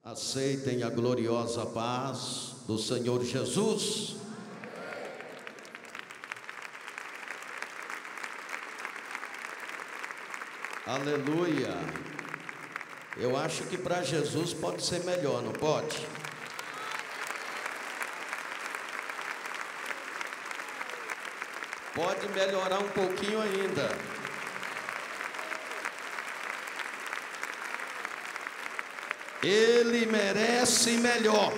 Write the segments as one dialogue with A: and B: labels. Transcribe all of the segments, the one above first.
A: Aceitem a gloriosa paz do Senhor Jesus. Aleluia. Eu acho que para Jesus pode ser melhor, não pode? Pode melhorar um pouquinho ainda. Ele merece melhor.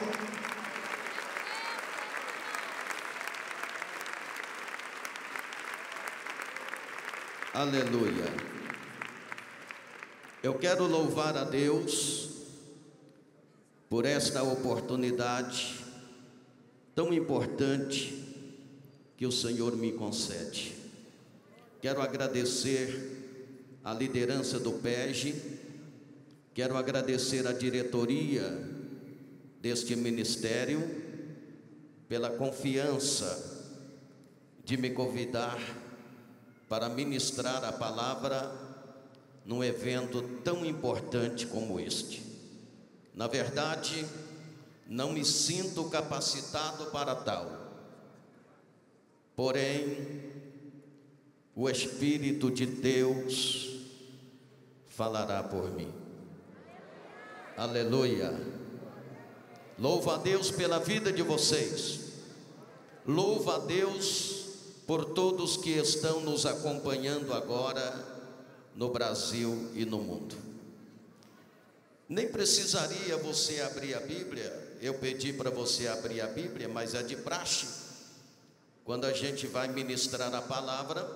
A: Aleluia. Eu quero louvar a Deus por esta oportunidade tão importante que o Senhor me concede. Quero agradecer a liderança do PEG. Quero agradecer a diretoria deste ministério pela confiança de me convidar para ministrar a palavra num evento tão importante como este. Na verdade, não me sinto capacitado para tal. Porém, o Espírito de Deus falará por mim. Aleluia. Louvo a Deus pela vida de vocês. Louvo a Deus por todos que estão nos acompanhando agora no Brasil e no mundo. Nem precisaria você abrir a Bíblia. Eu pedi para você abrir a Bíblia, mas é de praxe. Quando a gente vai ministrar a palavra,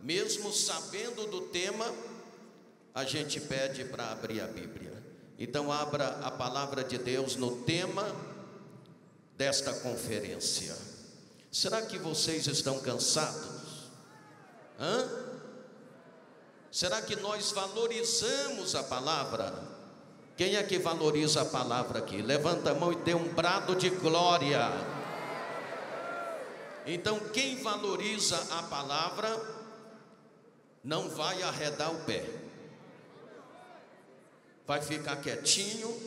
A: mesmo sabendo do tema, a gente pede para abrir a Bíblia. Então abra a palavra de Deus no tema desta conferência. Será que vocês estão cansados? Será que nós valorizamos a palavra? Quem é que valoriza a palavra aqui? Levanta a mão e dê um brado de glória. Então quem valoriza a palavra não vai arredar o pé. Vai ficar quietinho,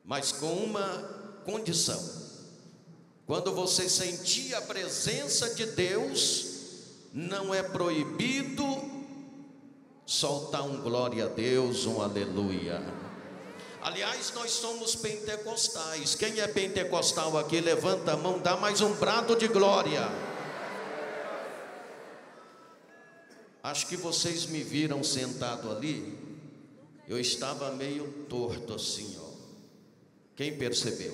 A: mas com uma condição. Quando você sentir a presença de Deus, não é proibido soltar um glória a Deus, um aleluia. Aliás, nós somos pentecostais. Quem é pentecostal aqui, levanta a mão, dá mais um brado de glória. Acho que vocês me viram sentado ali. Eu estava meio torto assim, ó. Quem percebeu?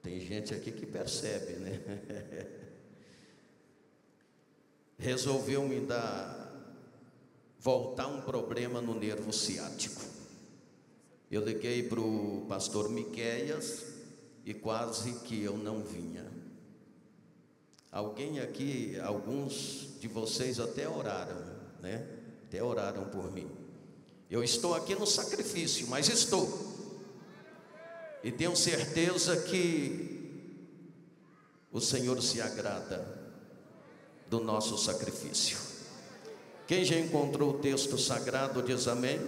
A: Tem gente aqui que percebe, né? Resolveu me voltar um problema no nervo ciático. Eu liguei para o pastor Miqueias e quase que eu não vinha. Alguém aqui, alguns de vocês até oraram, né? Até oraram por mim. Eu estou aqui no sacrifício, mas estou. E tenho certeza que o Senhor se agrada do nosso sacrifício. Quem já encontrou o texto sagrado diz amém?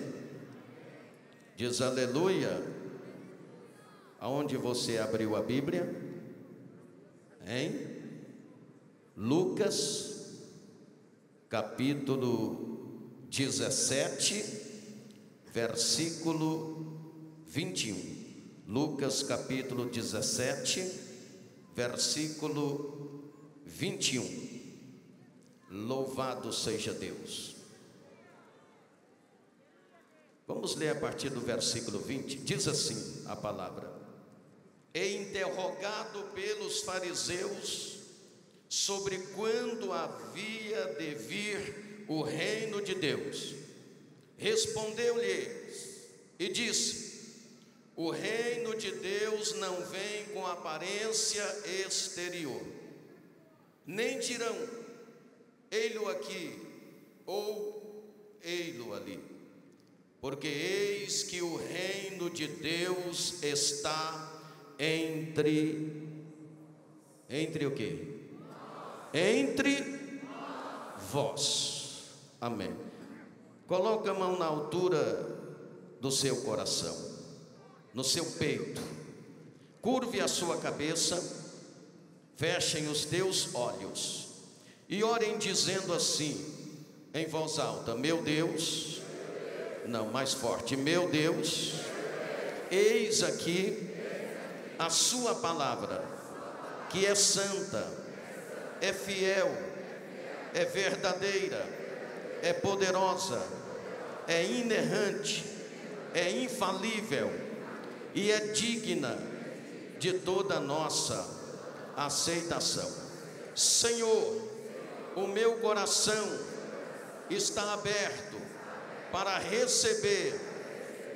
A: Diz aleluia. Aonde você abriu a Bíblia? Hein? Lucas, capítulo 17, versículo 21. Lucas capítulo 17, versículo 21. Louvado seja Deus. Vamos ler a partir do versículo 20. Diz assim a palavra: E interrogado pelos fariseus sobre quando havia de vir o reino de Deus, respondeu-lhes e disse: O reino de Deus não vem com aparência exterior, nem dirão ei-lo aqui ou ei-lo ali, porque eis que o reino de Deus está entre o quê? Entre vós. Amém. Coloca a mão na altura do seu coração, no seu peito. Curve a sua cabeça, fechem os teus olhos e orem dizendo assim, em voz alta: meu Deus, não, mais forte, meu Deus, eis aqui a sua palavra, que é santa, é fiel, é verdadeira, é poderosa, é inerrante, é infalível e é digna de toda a nossa aceitação. Senhor, o meu coração está aberto para receber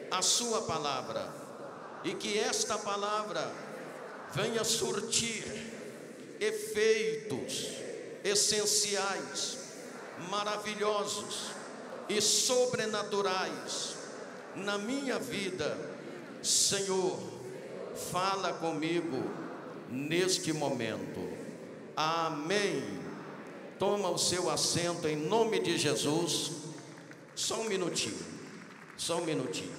A: a sua palavra e que esta palavra venha surtir efeitos essenciais, maravilhosos e sobrenaturais na minha vida. Senhor, fala comigo neste momento. Amém. Toma o seu assento em nome de Jesus. Só um minutinho, só um minutinho.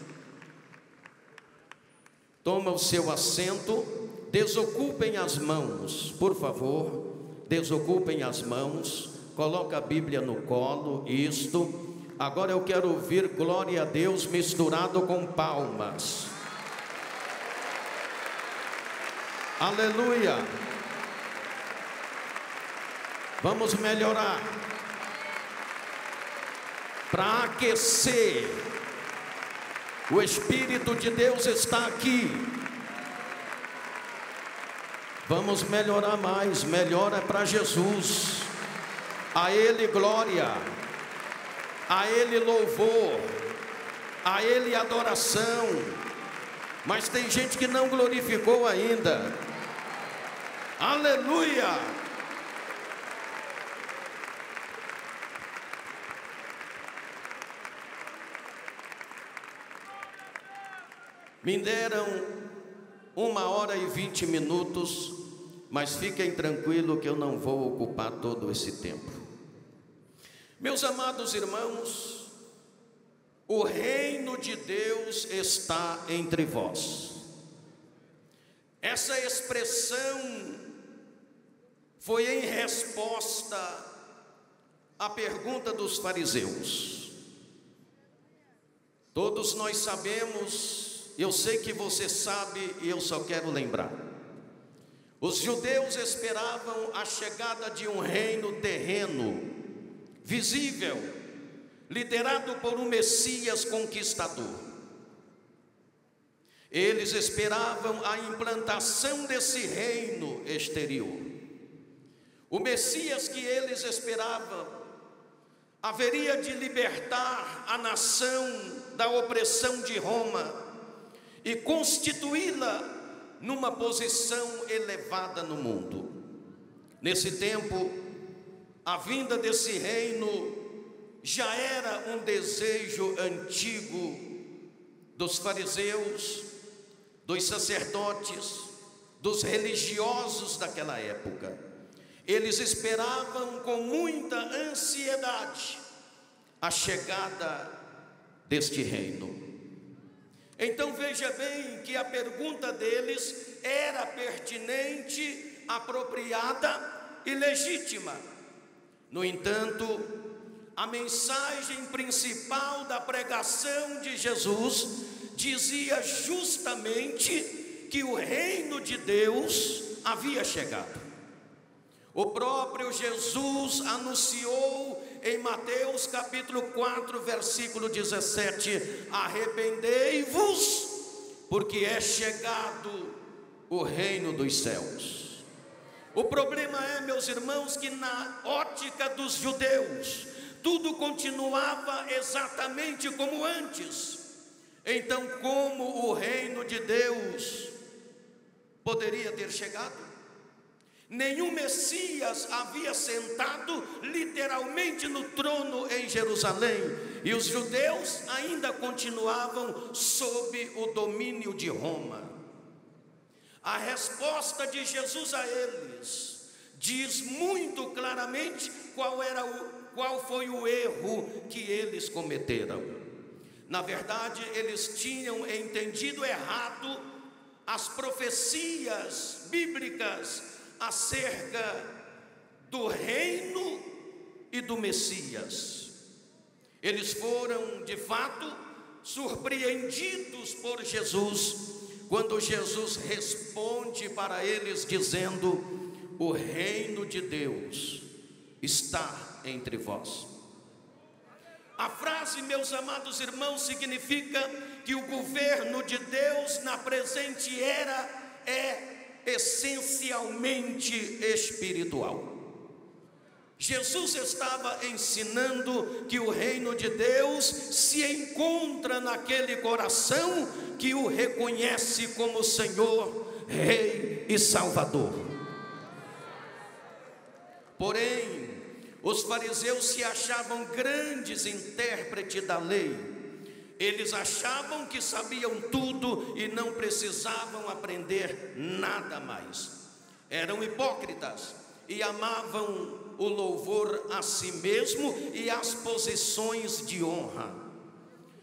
A: Toma o seu assento. Desocupem as mãos, por favor. Desocupem as mãos. Coloca a Bíblia no colo. Isto. Agora eu quero ouvir glória a Deus misturado com palmas. Aleluia. Vamos melhorar. Para aquecer. O Espírito de Deus está aqui. Vamos melhorar mais. Melhora para Jesus. A Ele glória. A Ele louvor. A Ele adoração. Mas tem gente que não glorificou ainda. Aleluia. Me deram 1h20, mas fiquem tranquilos que eu não vou ocupar todo esse tempo. Meus amados irmãos, o reino de Deus está entre vós. Essa expressão foi em resposta à pergunta dos fariseus. Todos nós sabemos. Eu sei que você sabe e eu só quero lembrar. Os judeus esperavam a chegada de um reino terreno, visível, liderado por um Messias conquistador. Eles esperavam a implantação desse reino exterior. O Messias que eles esperavam haveria de libertar a nação da opressão de Roma e constituí-la numa posição elevada no mundo. Nesse tempo, a vinda desse reino já era um desejo antigo dos fariseus, dos sacerdotes, dos religiosos daquela época. Eles esperavam com muita ansiedade a chegada deste reino. Então veja bem que a pergunta deles era pertinente, apropriada e legítima. No entanto, a mensagem principal da pregação de Jesus dizia justamente que o reino de Deus havia chegado. O próprio Jesus anunciou em Mateus capítulo 4, versículo 17: arrependei-vos, porque é chegado o reino dos céus. O problema é, meus irmãos, que na ótica dos judeus, tudo continuava exatamente como antes. Então, como o reino de Deus poderia ter chegado? Nenhum Messias havia sentado literalmente no trono em Jerusalém, e os judeus ainda continuavam sob o domínio de Roma. A resposta de Jesus a eles diz muito claramente qual foi o erro que eles cometeram. Na verdade, eles tinham entendido errado as profecias bíblicas acerca do reino e do Messias. Eles foram, de fato, surpreendidos por Jesus, quando Jesus responde para eles dizendo: o reino de Deus está entre vós. A frase, meus amados irmãos, significa que o governo de Deus na presente era é essencialmente espiritual. Jesus estava ensinando que o reino de Deus se encontra naquele coração que o reconhece como Senhor, Rei e Salvador. Porém, os fariseus se achavam grandes intérpretes da lei. Eles achavam que sabiam tudo e não precisavam aprender nada mais. Eram hipócritas e amavam o louvor a si mesmo e as posições de honra.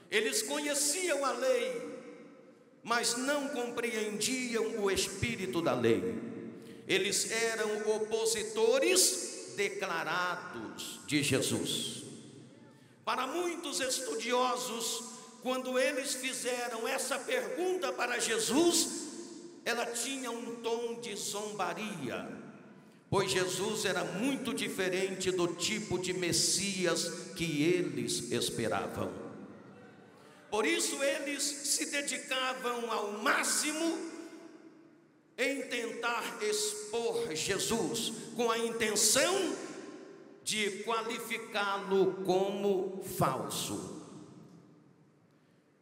A: Eles conheciam a lei, mas não compreendiam o espírito da lei. Eles eram opositores declarados de Jesus. Para muitos estudiosos, quando eles fizeram essa pergunta para Jesus, ela tinha um tom de zombaria, pois Jesus era muito diferente do tipo de Messias que eles esperavam. Por isso eles se dedicavam ao máximo em tentar expor Jesus, com a intenção de qualificá-lo como falso.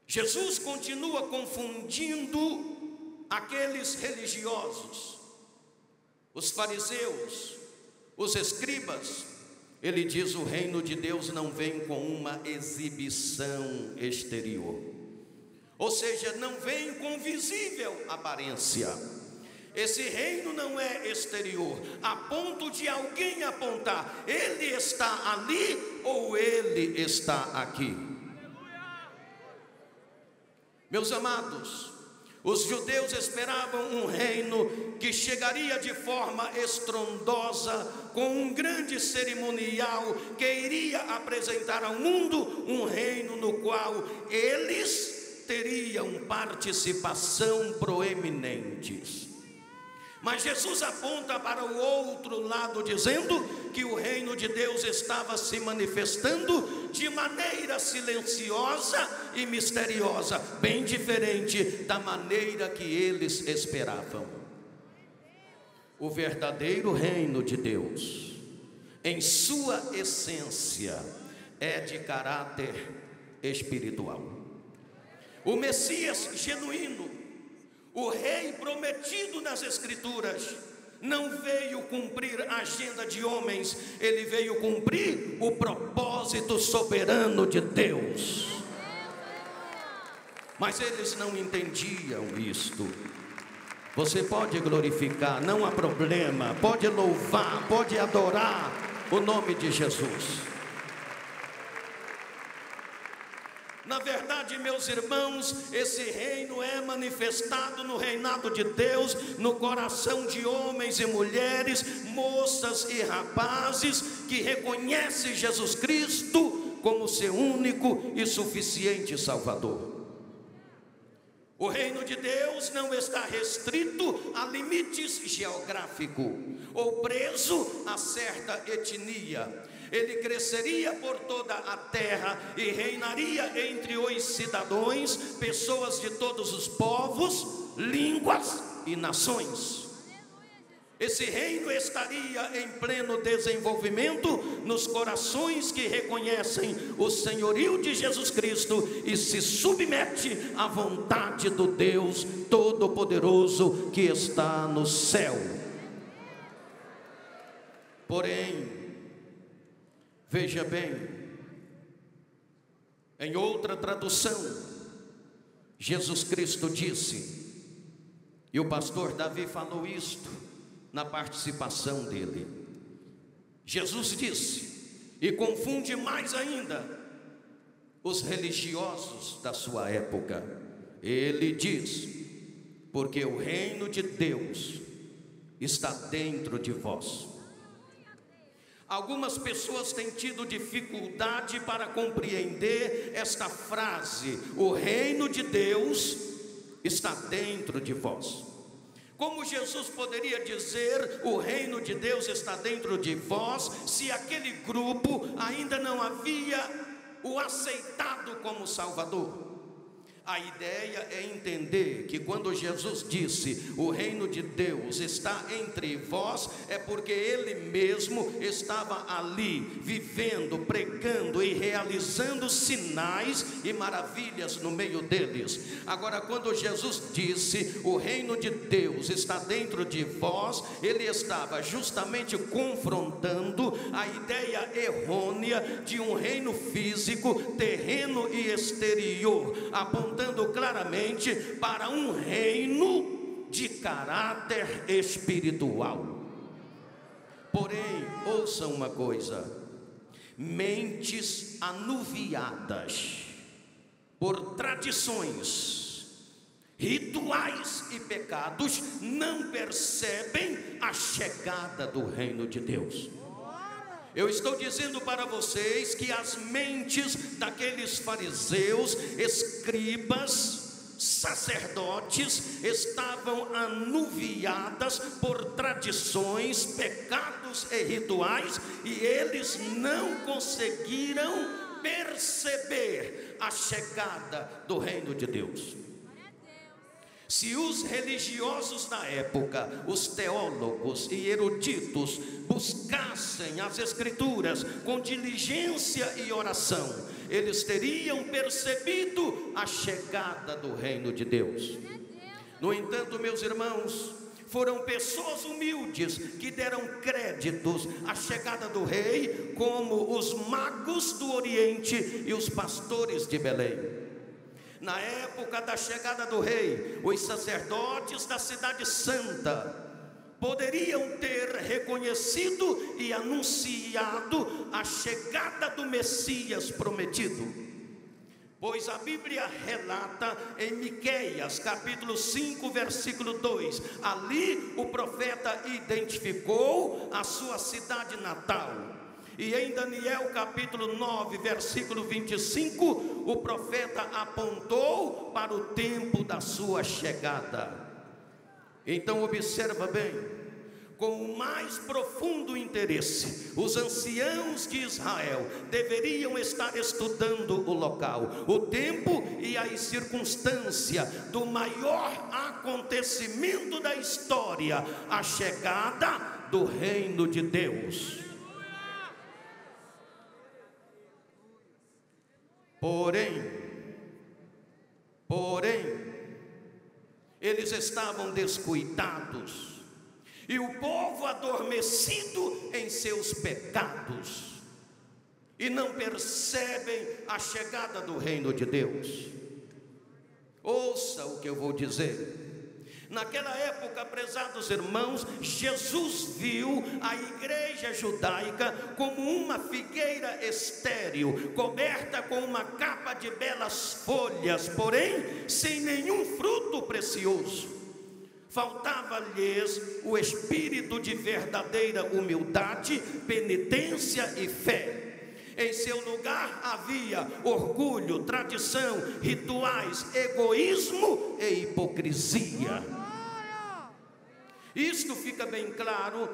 A: Jesus continua confundindo aqueles religiosos, os fariseus, os escribas. Ele diz: o reino de Deus não vem com uma exibição exterior, ou seja, não vem com visível aparência. Esse reino não é exterior, a ponto de alguém apontar: ele está ali ou ele está aqui. Meus amados, os judeus esperavam um reino que chegaria de forma estrondosa, com um grande cerimonial, que iria apresentar ao mundo um reino no qual eles teriam participação proeminentes. Mas Jesus aponta para o outro lado, dizendo que o reino de Deus estava se manifestando de maneira silenciosa e misteriosa, bem diferente da maneira que eles esperavam. O verdadeiro reino de Deus, em sua essência, é de caráter espiritual. O Messias genuíno, o rei prometido nas Escrituras, não veio cumprir a agenda de homens, ele veio cumprir o propósito soberano de Deus. Mas eles não entendiam isto. Você pode glorificar, não há problema, pode louvar, pode adorar o nome de Jesus. Na verdade, meus irmãos, esse reino é manifestado no reinado de Deus, no coração de homens e mulheres, moças e rapazes, que reconhecem Jesus Cristo como seu único e suficiente Salvador. O reino de Deus não está restrito a limites geográficos ou preso a certa etnia. Ele cresceria por toda a terra e reinaria entre os cidadãos, pessoas de todos os povos, línguas e nações. Esse reino estaria em pleno desenvolvimento nos corações que reconhecem o senhorio de Jesus Cristo e se submete à vontade do Deus Todo-Poderoso que está no céu. Porém, veja bem, em outra tradução, Jesus Cristo disse, e o pastor Davi falou isto na participação dele. Jesus disse, e confunde mais ainda: os religiosos da sua época. Ele diz: porque o reino de Deus está dentro de vós. Algumas pessoas têm tido dificuldade para compreender esta frase: o reino de Deus está dentro de vós. Como Jesus poderia dizer o reino de Deus está dentro de vós, se aquele grupo ainda não havia o aceitado como Salvador? A ideia é entender que quando Jesus disse o reino de Deus está entre vós, é porque Ele mesmo estava ali, vivendo, pregando e realizando sinais e maravilhas no meio deles. Agora, quando Jesus disse o reino de Deus está dentro de vós, Ele estava justamente confrontando a ideia errônea de um reino físico, terreno e exterior, apontando claramente para um reino de caráter espiritual. Porém, ouçam uma coisa: mentes anuviadas por tradições, rituais e pecados não percebem a chegada do reino de Deus. Eu estou dizendo para vocês que as mentes daqueles fariseus, escribas, sacerdotes estavam anuviadas por tradições, pecados e rituais, e eles não conseguiram perceber a chegada do reino de Deus. Se os religiosos da época, os teólogos e eruditos, buscassem as Escrituras com diligência e oração, eles teriam percebido a chegada do reino de Deus. No entanto, meus irmãos, foram pessoas humildes que deram créditos à chegada do rei, como os magos do Oriente e os pastores de Belém. Na época da chegada do rei, os sacerdotes da cidade santa poderiam ter reconhecido e anunciado a chegada do Messias prometido, pois a Bíblia relata em Miqueias capítulo 5 versículo 2, ali o profeta identificou a sua cidade natal. E em Daniel capítulo 9 versículo 25, o profeta apontou para o tempo da sua chegada. Então observa bem, com o mais profundo interesse, os anciãos de Israel deveriam estar estudando o local, o tempo e a circunstância do maior acontecimento da história, a chegada do reino de Deus. Porém, eles estavam descuidados, e o povo adormecido em seus pecados, e não percebem a chegada do reino de Deus. Ouça o que eu vou dizer. Naquela época, prezados irmãos, Jesus viu a igreja judaica como uma figueira estéril, coberta com uma capa de belas folhas, porém sem nenhum fruto precioso. Faltava-lhes o espírito de verdadeira humildade, penitência e fé. Em seu lugar havia orgulho, tradição, rituais, egoísmo e hipocrisia. Isto fica bem claro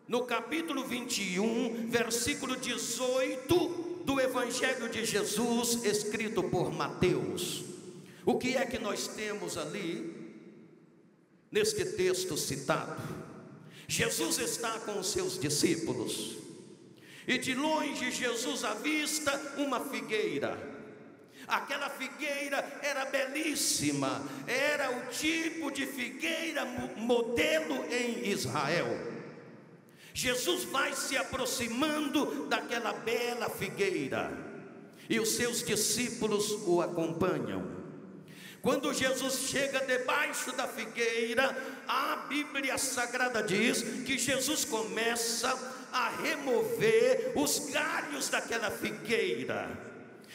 A: no capítulo 21, versículo 18 do Evangelho de Jesus, escrito por Mateus. O que é que nós temos ali, neste texto citado? Jesus está com os seus discípulos, e de longe Jesus avista uma figueira. Aquela figueira era belíssima, era o tipo de figueira modelo em Israel. Jesus vai se aproximando daquela bela figueira, e os seus discípulos o acompanham. Quando Jesus chega debaixo da figueira, a Bíblia Sagrada diz que Jesus começa a remover os galhos daquela figueira.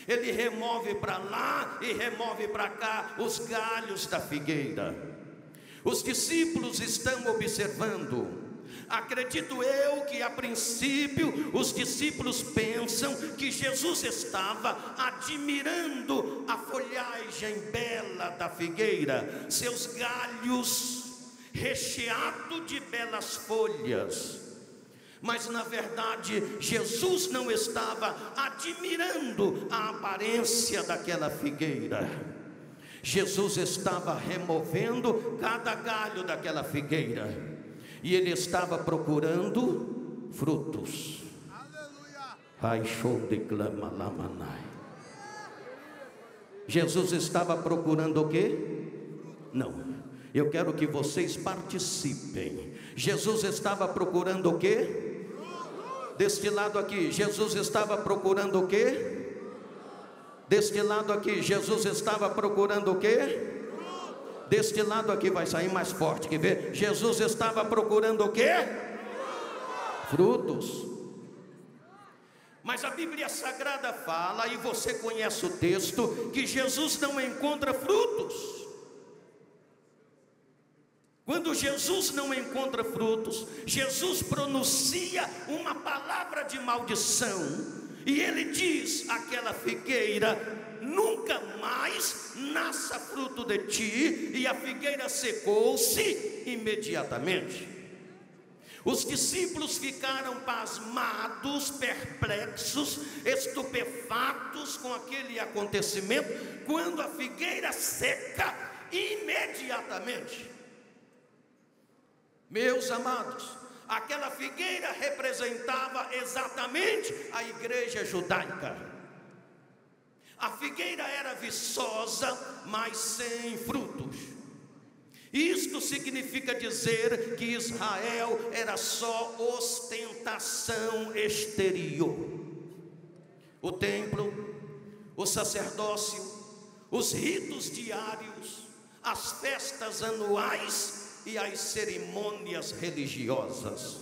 A: Ele remove para lá e remove para cá os galhos da figueira. Os discípulos estão observando. Acredito eu que a princípio os discípulos pensam que Jesus estava admirando a folhagem bela da figueira, seus galhos recheados de belas folhas. Mas na verdade Jesus não estava admirando a aparência daquela figueira. Jesus estava removendo cada galho daquela figueira, e ele estava procurando frutos. Jesus estava procurando o quê? Não, eu quero que vocês participem. Jesus estava procurando o quê? Deste lado aqui, Jesus estava procurando o quê? Deste lado aqui, Jesus estava procurando o quê? Deste lado aqui vai sair mais forte, quer ver? Jesus estava procurando o quê? Frutos. Mas a Bíblia Sagrada fala, e você conhece o texto, que Jesus não encontra frutos. Quando Jesus não encontra frutos, Jesus pronuncia uma palavra de maldição, e ele diz àquela figueira: nunca mais nasça fruto de ti. E a figueira secou-se imediatamente. Os discípulos ficaram pasmados, perplexos, estupefatos com aquele acontecimento, quando a figueira seca imediatamente. Meus amados, aquela figueira representava exatamente a igreja judaica. A figueira era viçosa, mas sem frutos. Isto significa dizer que Israel era só ostentação exterior. O templo, o sacerdócio, os ritos diários, as festas anuais e as cerimônias religiosas.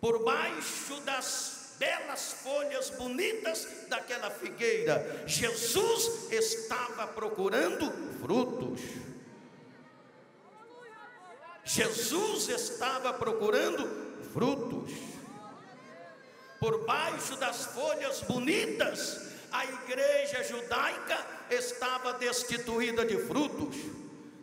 A: Por baixo das belas folhas bonitas daquela figueira, Jesus estava procurando frutos. Jesus estava procurando frutos. Por baixo das folhas bonitas, a igreja judaica estava destituída de frutos.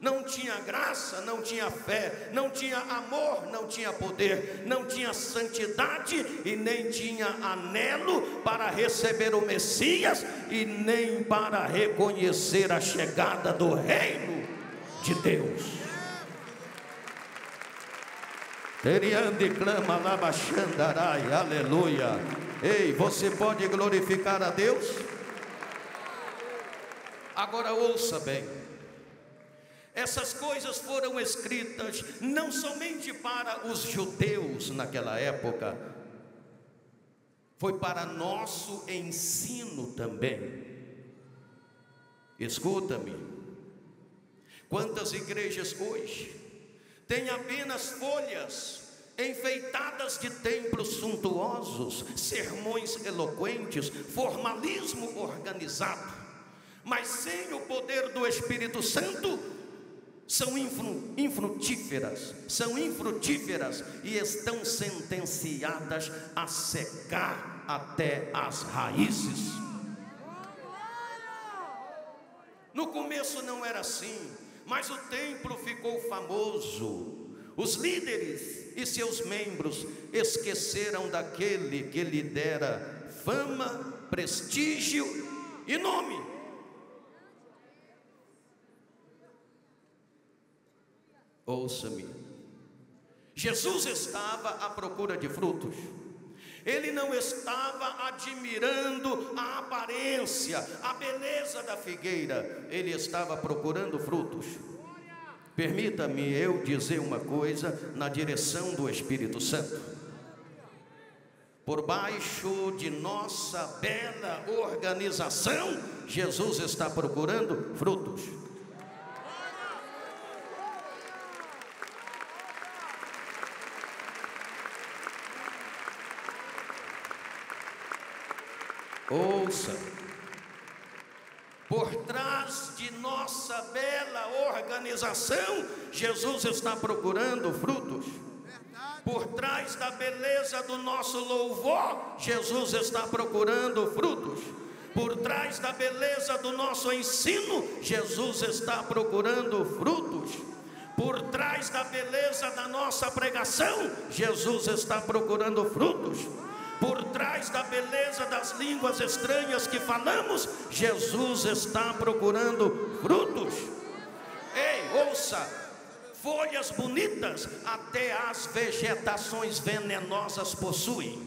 A: Não tinha graça, não tinha fé, não tinha amor, não tinha poder, não tinha santidade e nem tinha anelo para receber o Messias e nem para reconhecer a chegada do reino de Deus. Teriande clama labaxandarai, aleluia. Ei, você pode glorificar a Deus? Agora ouça bem. Essas coisas foram escritas não somente para os judeus naquela época, foi para nosso ensino também. Escuta-me, quantas igrejas hoje têm apenas folhas enfeitadas de templos suntuosos, sermões eloquentes, formalismo organizado, mas sem o poder do Espírito Santo, são infrutíferas e estão sentenciadas a secar até as raízes. No começo não era assim, mas o templo ficou famoso. Os líderes e seus membros esqueceram daquele que lhe dera fama, prestígio e nome. Ouça-me, Jesus estava à procura de frutos. Ele não estava admirando a aparência, a beleza da figueira. Ele estava procurando frutos. Permita-me eu dizer uma coisa na direção do Espírito Santo. Por baixo de nossa bela organização, Jesus está procurando frutos. Ouça, Por trás de nossa bela organização, Jesus está procurando frutos. Por trás da beleza do nosso louvor, Jesus está procurando frutos. Por trás da beleza do nosso ensino, Jesus está procurando frutos. Por trás da beleza da nossa pregação, Jesus está procurando frutos. Por trás da beleza das línguas estranhas que falamos, Jesus está procurando frutos. Ei, ouça, folhas bonitas até as vegetações venenosas possuem.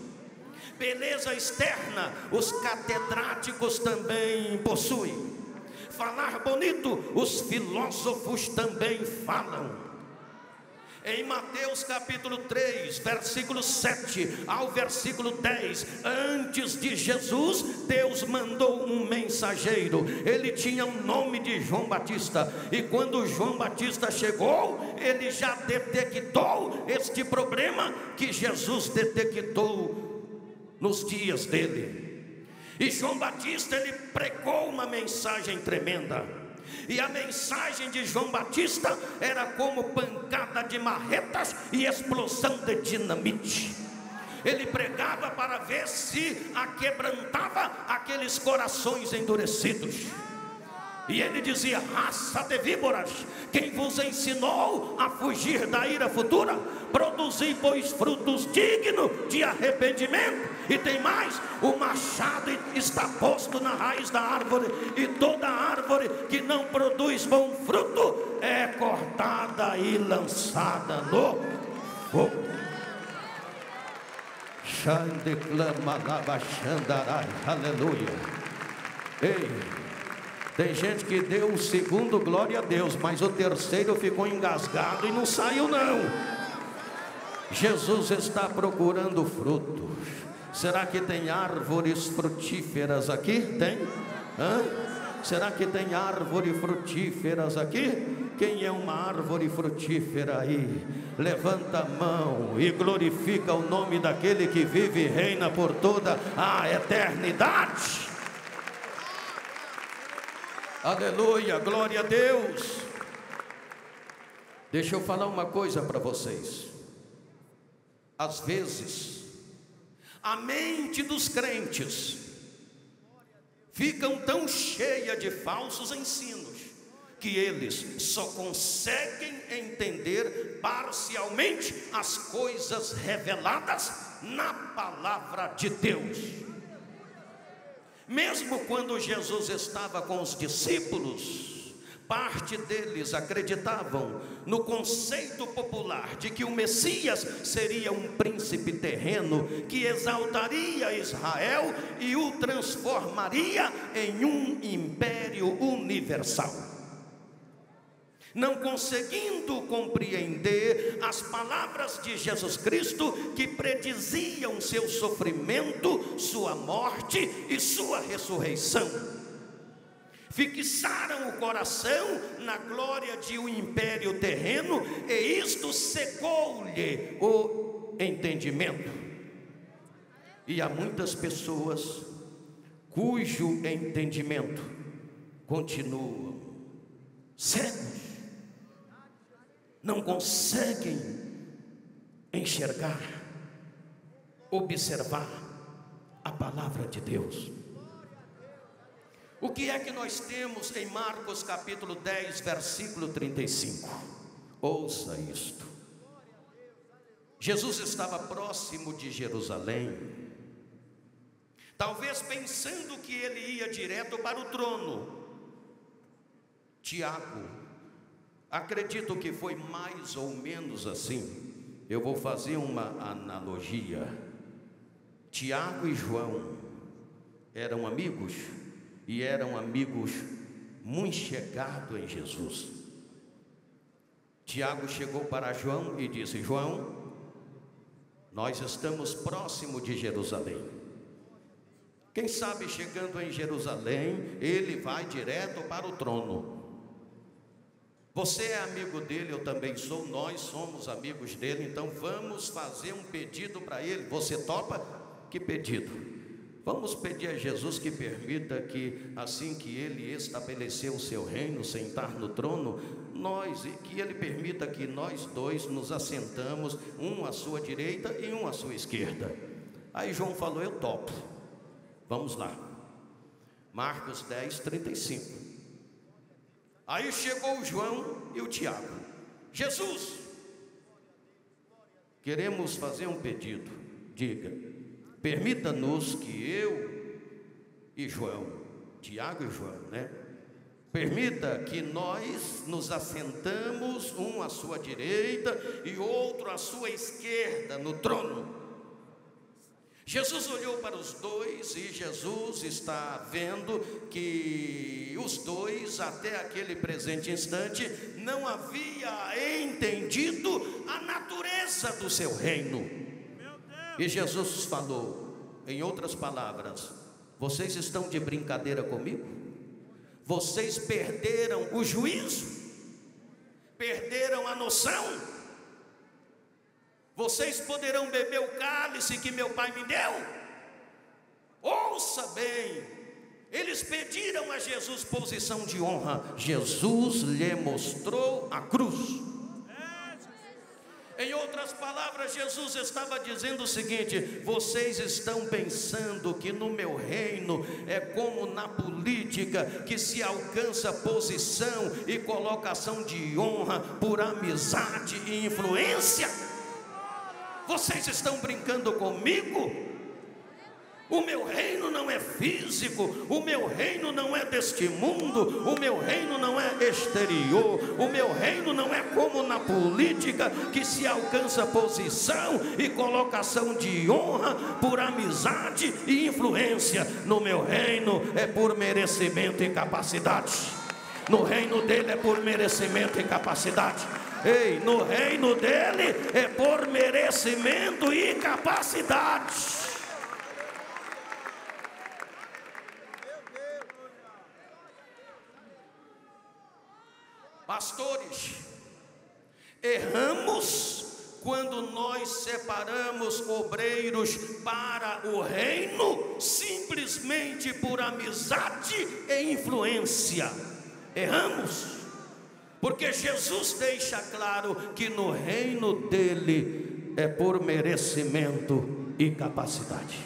A: Beleza externa, os catedráticos também possuem. Falar bonito, os filósofos também falam. Em Mateus capítulo 3, versículo 7 ao versículo 10, antes de Jesus, Deus mandou um mensageiro. Ele tinha o nome de João Batista. E quando João Batista chegou, ele já detectou este problema que Jesus detectou nos dias dele. E João Batista, ele pregou uma mensagem tremenda. E a mensagem de João Batista era como pancada de marretas e explosão de dinamite. Ele pregava para ver se aquebrantava aqueles corações endurecidos. E ele dizia: raça de víboras, quem vos ensinou a fugir da ira futura? Produzi, pois, frutos dignos de arrependimento. E tem mais: o machado está posto na raiz da árvore, e toda árvore que não produz bom fruto é cortada e lançada no fogo. Aleluia. Ei, tem gente que deu o segundo, glória a Deus, mas o terceiro ficou engasgado e não saiu não. Jesus está procurando frutos. Será que tem árvores frutíferas aqui? Tem? Será que tem árvores frutíferas aqui? Quem é uma árvore frutífera aí? Levanta a mão e glorifica o nome daquele que vive e reina por toda a eternidade. Aleluia, glória a Deus. Deixa eu falar uma coisa para vocês. Às vezes, a mente dos crentes ficam tão cheia de falsos ensinos que eles só conseguem entender parcialmente as coisas reveladas na palavra de Deus. Mesmo quando Jesus estava com os discípulos, parte deles acreditavam no conceito popular de que o Messias seria um príncipe terreno que exaltaria Israel e o transformaria em um império universal. Não conseguindo compreender as palavras de Jesus Cristo que prediziam seu sofrimento, sua morte e sua ressurreição, fixaram o coração na glória de um império terreno, e isto cegou-lhe o entendimento. E há muitas pessoas cujo entendimento continua cegos, não conseguem enxergar, observar a palavra de Deus. O que é que nós temos em Marcos capítulo 10, versículo 35? Ouça isto. Jesus estava próximo de Jerusalém, talvez pensando que ele ia direto para o trono. Tiago, acredito que foi mais ou menos assim. Eu vou fazer uma analogia. Tiago e João eram amigos, e eram amigos muito chegados em Jesus. Tiago chegou para João e disse: João, nós estamos próximo de Jerusalém. Quem sabe chegando em Jerusalém, ele vai direto para o trono. Você é amigo dele, eu também sou, nós somos amigos dele, então vamos fazer um pedido para ele. Você topa? Que pedido? Vamos pedir a Jesus que permita que, assim que Ele estabeleceu o seu reino, sentar no trono, que Ele permita que nós dois nos assentamos, um à sua direita e um à sua esquerda. Aí João falou: eu topo. Vamos lá. Marcos 10, 35. Aí chegou o João e o Tiago. Jesus, queremos fazer um pedido. Diga: permita-nos que eu e João, Tiago e João, né? Permita que nós nos assentamos, um à sua direita e outro à sua esquerda no trono. Jesus olhou para os dois e Jesus está vendo que os dois, até aquele presente instante, não havia entendido a natureza do seu reino. E Jesus falou, em outras palavras: vocês estão de brincadeira comigo? Vocês perderam o juízo? Perderam a noção? Vocês poderão beber o cálice que meu pai me deu? Ouça bem, eles pediram a Jesus posição de honra. Jesus lhe mostrou a cruz. Em outras palavras, Jesus estava dizendo o seguinte: vocês estão pensando que no meu reino é como na política, que se alcança posição e colocação de honra por amizade e influência? Vocês estão brincando comigo? O meu reino não é físico, o meu reino não é deste mundo, o meu reino não é exterior, o meu reino não é como na política, que se alcança posição e colocação de honra por amizade e influência. No meu reino é por merecimento e capacidade. No reino dele é por merecimento e capacidade. Ei, no reino dele é por merecimento e capacidade. Pastores, erramos quando nós separamos obreiros para o reino simplesmente por amizade e influência. Erramos. Porque Jesus deixa claro que no reino dele é por merecimento e capacidade.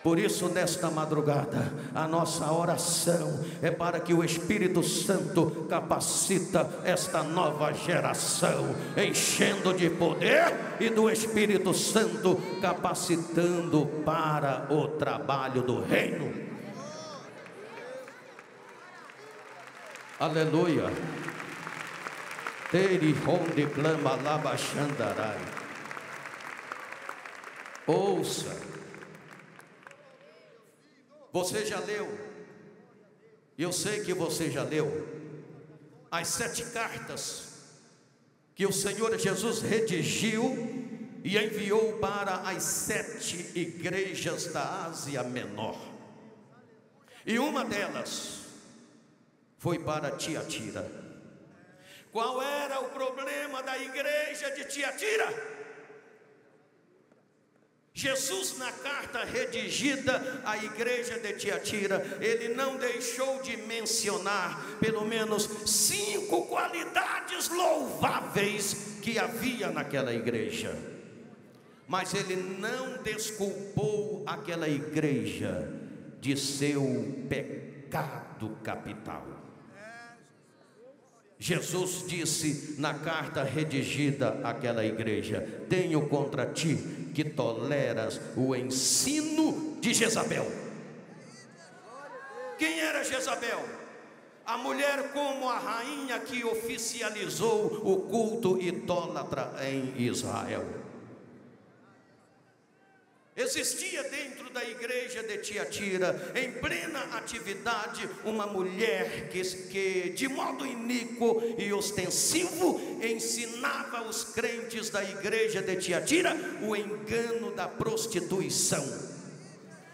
A: Por isso, nesta madrugada, a nossa oração é para que o Espírito Santo capacita esta nova geração, enchendo de poder, e do Espírito Santo capacitando para o trabalho do reino. Aleluia. Teri onde clama labaxandarai. Ouça. Você já leu? Eu sei que você já leu as 7 cartas que o Senhor Jesus redigiu e enviou para as 7 igrejas da Ásia Menor. E uma delas foi para Tiatira. Qual era o problema da igreja de Tiatira? Jesus, na carta redigida à igreja de Tiatira, ele não deixou de mencionar pelo menos 5 qualidades louváveis que havia naquela igreja. Mas ele não desculpou aquela igreja de seu pecado capital. Jesus disse na carta redigida àquela igreja: tenho contra ti que toleras o ensino de Jezabel. Quem era Jezabel? A mulher como a rainha que oficializou o culto idólatra em Israel. Existia dentro da igreja de Tiatira, em plena atividade, uma mulher que de modo iníquo e ostensivo ensinava aos crentes da igreja de Tiatira o engano da prostituição.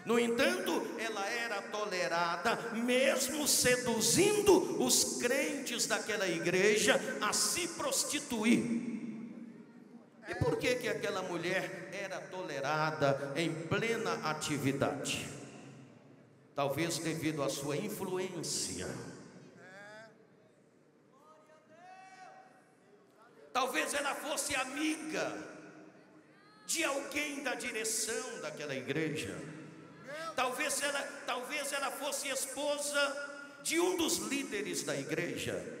A: No entanto, ela era tolerada, mesmo seduzindo os crentes daquela igreja a se prostituir. E por que que aquela mulher era tolerada em plena atividade? Talvez devido à sua influência. Talvez ela fosse amiga de alguém da direção daquela igreja. Talvez ela fosse esposa de um dos líderes da igreja.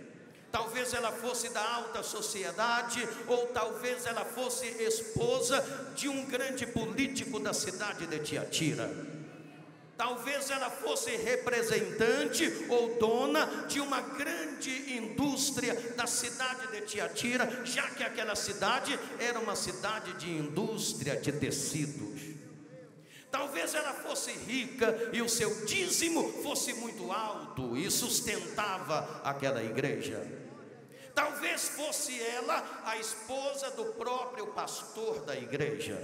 A: Talvez ela fosse da alta sociedade, ou talvez ela fosse esposa de um grande político da cidade de Tiatira. Talvez ela fosse representante ou dona de uma grande indústria da cidade de Tiatira, já que aquela cidade era uma cidade de indústria de tecidos. Talvez ela fosse rica e o seu dízimo fosse muito alto e sustentava aquela igreja. Talvez fosse ela a esposa do próprio pastor da igreja.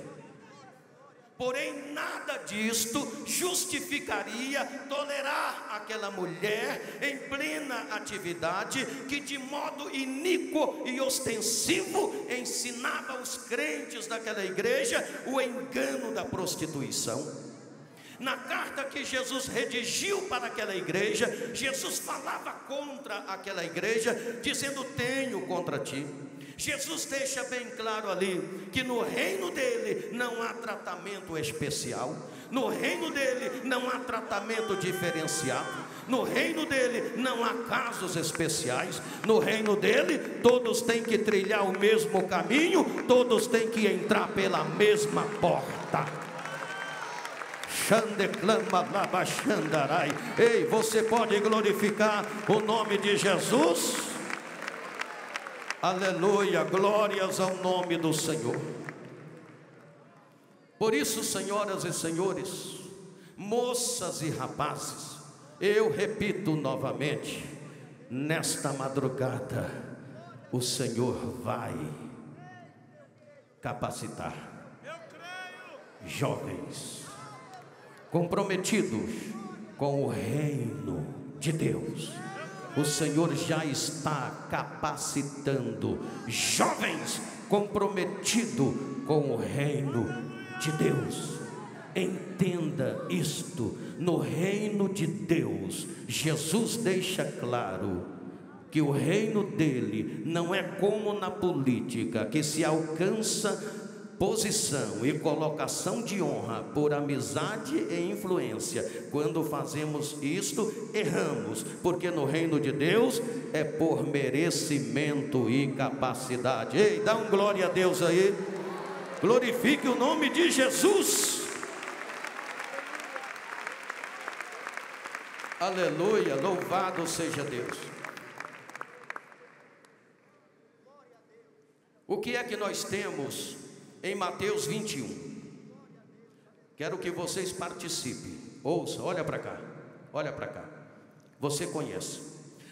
A: Porém, nada disto justificaria tolerar aquela mulher em plena atividade que de modo iníquo e ostensivo ensinava aos crentes daquela igreja o engano da prostituição. Na carta que Jesus redigiu para aquela igreja, Jesus falava contra aquela igreja, dizendo: tenho contra ti. Jesus deixa bem claro ali que no reino dele não há tratamento especial, no reino dele não há tratamento diferenciado, no reino dele não há casos especiais, no reino dele todos têm que trilhar o mesmo caminho, todos têm que entrar pela mesma porta. Ei, você pode glorificar o nome de Jesus? Aleluia, glórias ao nome do Senhor. Por isso, senhoras e senhores, moças e rapazes, eu repito novamente, nesta madrugada, o Senhor vai capacitar jovens comprometidos com o reino de Deus. O Senhor já está capacitando jovens comprometidos com o reino de Deus. Entenda isto: no reino de Deus, Jesus deixa claro que o reino dele não é como na política, que se alcança posição e colocação de honra por amizade e influência. Quando fazemos isto, erramos, porque no reino de Deus é por merecimento e capacidade. Ei, dá um glória a Deus aí, glorifique o nome de Jesus. Aleluia, louvado seja Deus. O que é que nós temos em Mateus 21, quero que vocês participem. Ouça, olha para cá, olha para cá. Você conhece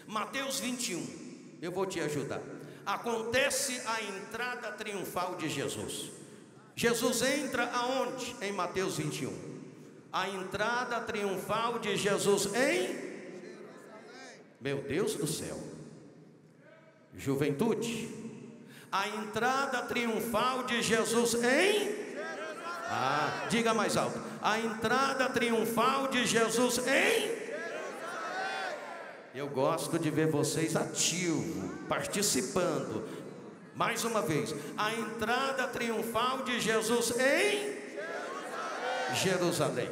A: Mateus 21, eu vou te ajudar. Acontece a entrada triunfal de Jesus. Jesus entra aonde? Em Mateus 21. A entrada triunfal de Jesus em... Meu Deus do céu. Juventude, a entrada triunfal de Jesus em... diga mais alto. A entrada triunfal de Jesus em... Eu gosto de ver vocês ativos, participando. Mais uma vez. A entrada triunfal de Jesus em... Jerusalém.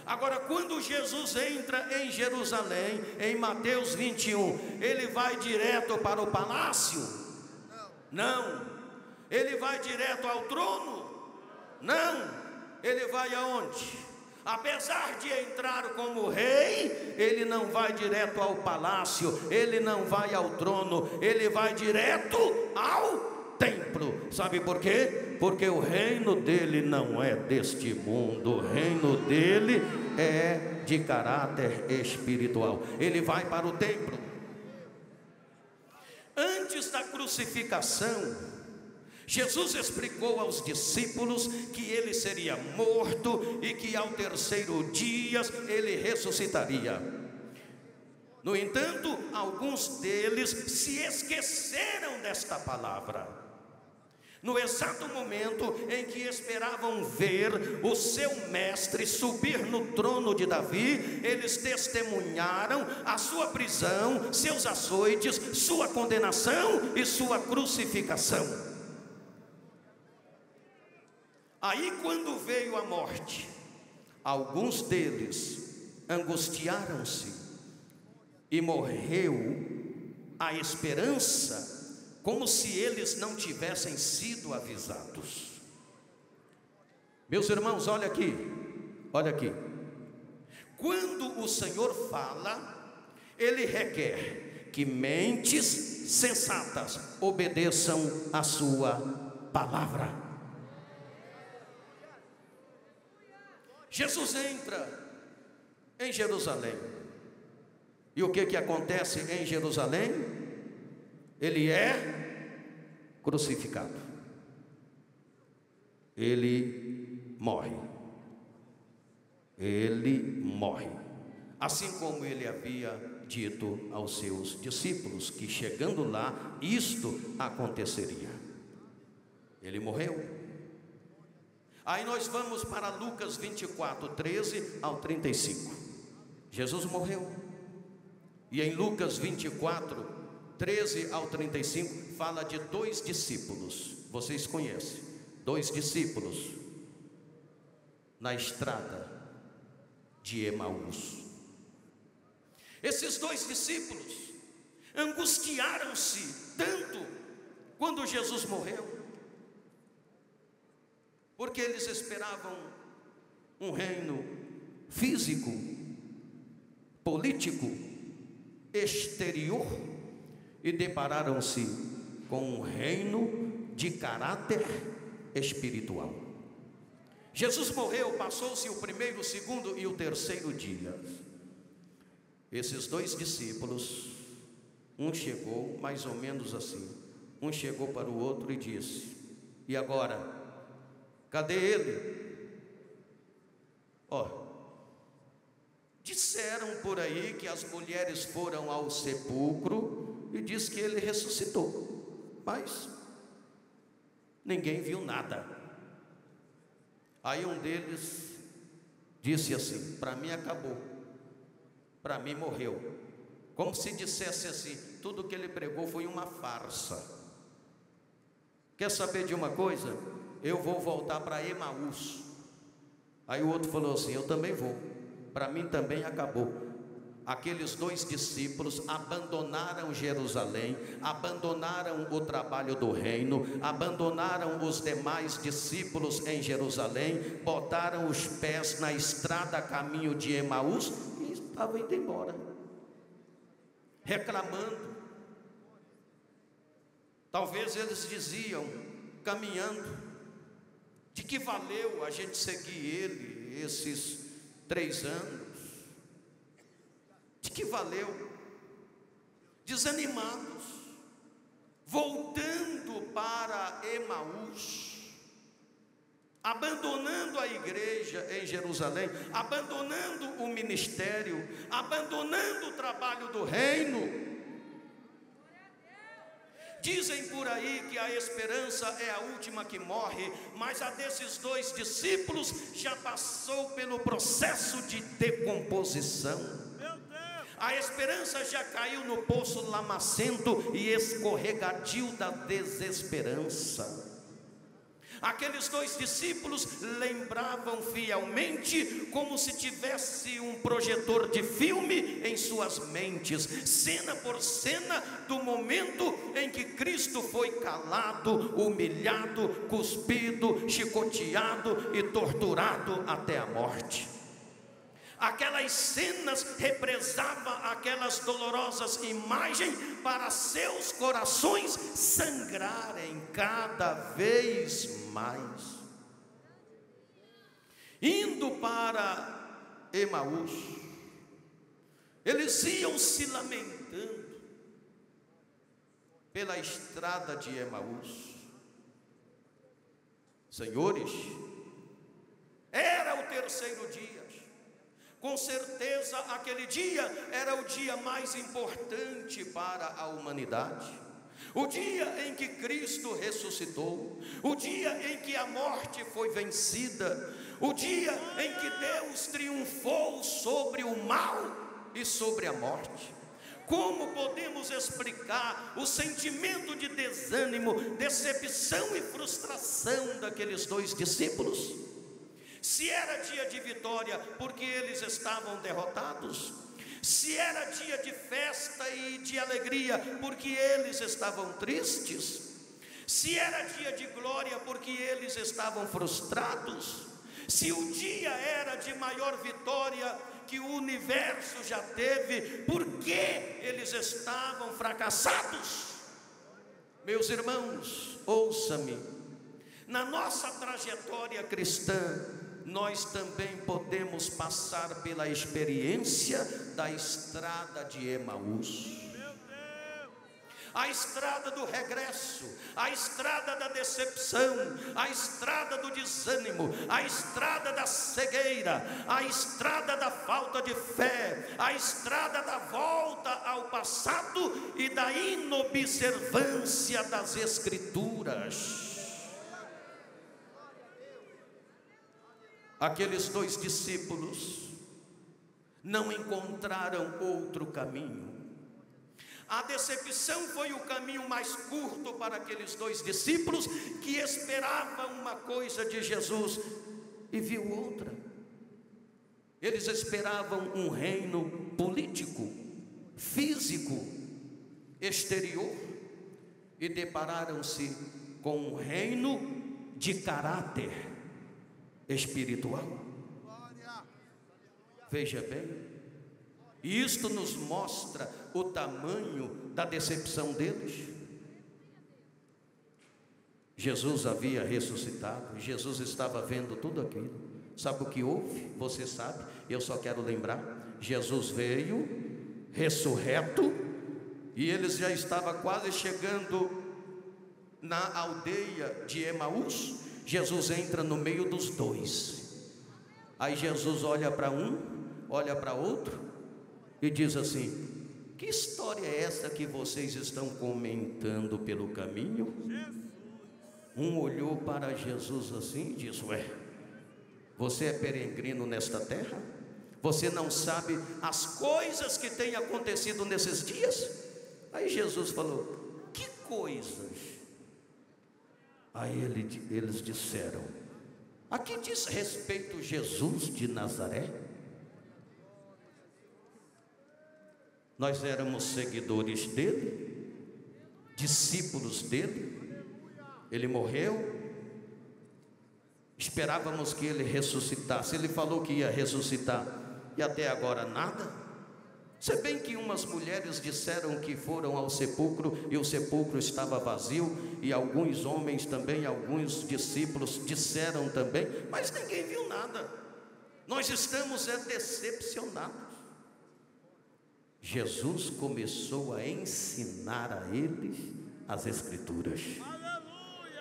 A: Agora, quando Jesus entra em Jerusalém, em Mateus 21, ele vai direto para o palácio? Não. Ele vai direto ao trono? Não. Ele vai aonde? Apesar de entrar como rei, ele não vai direto ao palácio, ele não vai ao trono, ele vai direto ao templo. Sabe por quê? Porque o reino dele não é deste mundo, o reino dele é de caráter espiritual. Ele vai para o templo. Antes da crucificação, Jesus explicou aos discípulos que ele seria morto e que ao terceiro dia ele ressuscitaria. No entanto, alguns deles se esqueceram desta palavra. No exato momento em que esperavam ver o seu mestre subir no trono de Davi, eles testemunharam a sua prisão, seus açoites, sua condenação e sua crucificação. Aí, quando veio a morte, alguns deles angustiaram-se e morreu a esperança, como se eles não tivessem sido avisados. Meus irmãos, olha aqui, olha aqui. Quando o Senhor fala, Ele requer que mentes sensatas obedeçam a sua palavra. Jesus entra em Jerusalém. E o que acontece em Jerusalém? Ele é crucificado. Ele morre. Ele morre. Assim como ele havia dito aos seus discípulos, que chegando lá, isto aconteceria. Ele morreu. Aí nós vamos para Lucas 24, 13 ao 35. Jesus morreu. E em Lucas 24, 13 ao 35, fala de dois discípulos. Vocês conhecem, dois discípulos na estrada de Emaús. Esses dois discípulos angustiaram-se tanto quando Jesus morreu, porque eles esperavam um reino físico, político, exterior, e depararam-se com um reino de caráter espiritual. Jesus morreu, passou-se o primeiro, o segundo e o terceiro dia. Esses dois discípulos, um chegou mais ou menos assim, um chegou para o outro e disse: e agora? Cadê ele? Disseram por aí que as mulheres foram ao sepulcro e diz que ele ressuscitou, mas ninguém viu nada. Aí um deles disse assim: para mim acabou, para mim morreu. Como se dissesse assim: tudo que ele pregou foi uma farsa. Quer saber de uma coisa? Eu vou voltar para Emaús. Aí o outro falou assim: eu também vou, para mim também acabou. Aqueles dois discípulos abandonaram Jerusalém, abandonaram o trabalho do reino, abandonaram os demais discípulos em Jerusalém, botaram os pés na estrada a caminho de Emaús e estavam indo embora, reclamando. Talvez eles diziam, caminhando: de que valeu a gente seguir ele esses 3 anos? De que valeu? Desanimados, voltando para Emaús, abandonando a igreja em Jerusalém, abandonando o ministério, abandonando o trabalho do reino. Dizem por aí que a esperança é a última que morre, mas a desses dois discípulos já passou pelo processo de decomposição. A esperança já caiu no poço lamacento e escorregadio da desesperança. Aqueles dois discípulos lembravam fielmente, como se tivesse um projetor de filme em suas mentes, cena por cena, do momento em que Cristo foi calado, humilhado, cuspido, chicoteado e torturado até a morte. Aquelas cenas represavam aquelas dolorosas imagens para seus corações sangrarem cada vez mais. Indo para Emaús, eles iam se lamentando pela estrada de Emaús. Senhores, era o terceiro dia. Com certeza aquele dia era o dia mais importante para a humanidade. o dia em que Cristo ressuscitou, o dia em que a morte foi vencida, o dia em que Deus triunfou sobre o mal e sobre a morte. Como podemos explicar o sentimento de desânimo, decepção e frustração daqueles dois discípulos? Se era dia de vitória, porque eles estavam derrotados? Se era dia de festa e de alegria, porque eles estavam tristes? Se era dia de glória, porque eles estavam frustrados? Se o dia era de maior vitória que o universo já teve, por que eles estavam fracassados? Meus irmãos, ouça-me, na nossa trajetória cristã, nós também podemos passar pela experiência da estrada de Emaús, a estrada do regresso, a estrada da decepção, a estrada do desânimo, a estrada da cegueira, a estrada da falta de fé, a estrada da volta ao passado e da inobservância das Escrituras. Aqueles dois discípulos não encontraram outro caminho. A decepção foi o caminho mais curto para aqueles dois discípulos que esperavam uma coisa de Jesus e viu outra. Eles esperavam um reino político, físico, exterior, e depararam-se com um reino de caráter espiritual. Veja bem, isto nos mostra o tamanho da decepção deles. Jesus havia ressuscitado, Jesus estava vendo tudo aquilo. Sabe o que houve? Você sabe, eu só quero lembrar. Jesus veio ressurreto e eles já estavam quase chegando na aldeia de Emaús. Jesus entra no meio dos dois. Aí Jesus olha para um, olha para outro e diz assim: que história é essa que vocês estão comentando pelo caminho? Um olhou para Jesus assim e disse: ué, você é peregrino nesta terra? Você não sabe as coisas que têm acontecido nesses dias? Aí Jesus falou: que coisas? Aí eles disseram: a que diz respeito Jesus de Nazaré? Nós éramos seguidores dele, discípulos dele. Ele morreu, esperávamos que ele ressuscitasse. Ele falou que ia ressuscitar e até agora nada. Se bem que umas mulheres disseram que foram ao sepulcro e o sepulcro estava vazio, e alguns homens também, alguns discípulos disseram também, mas ninguém viu nada. Nós estamos decepcionados. Jesus começou a ensinar a eles as Escrituras.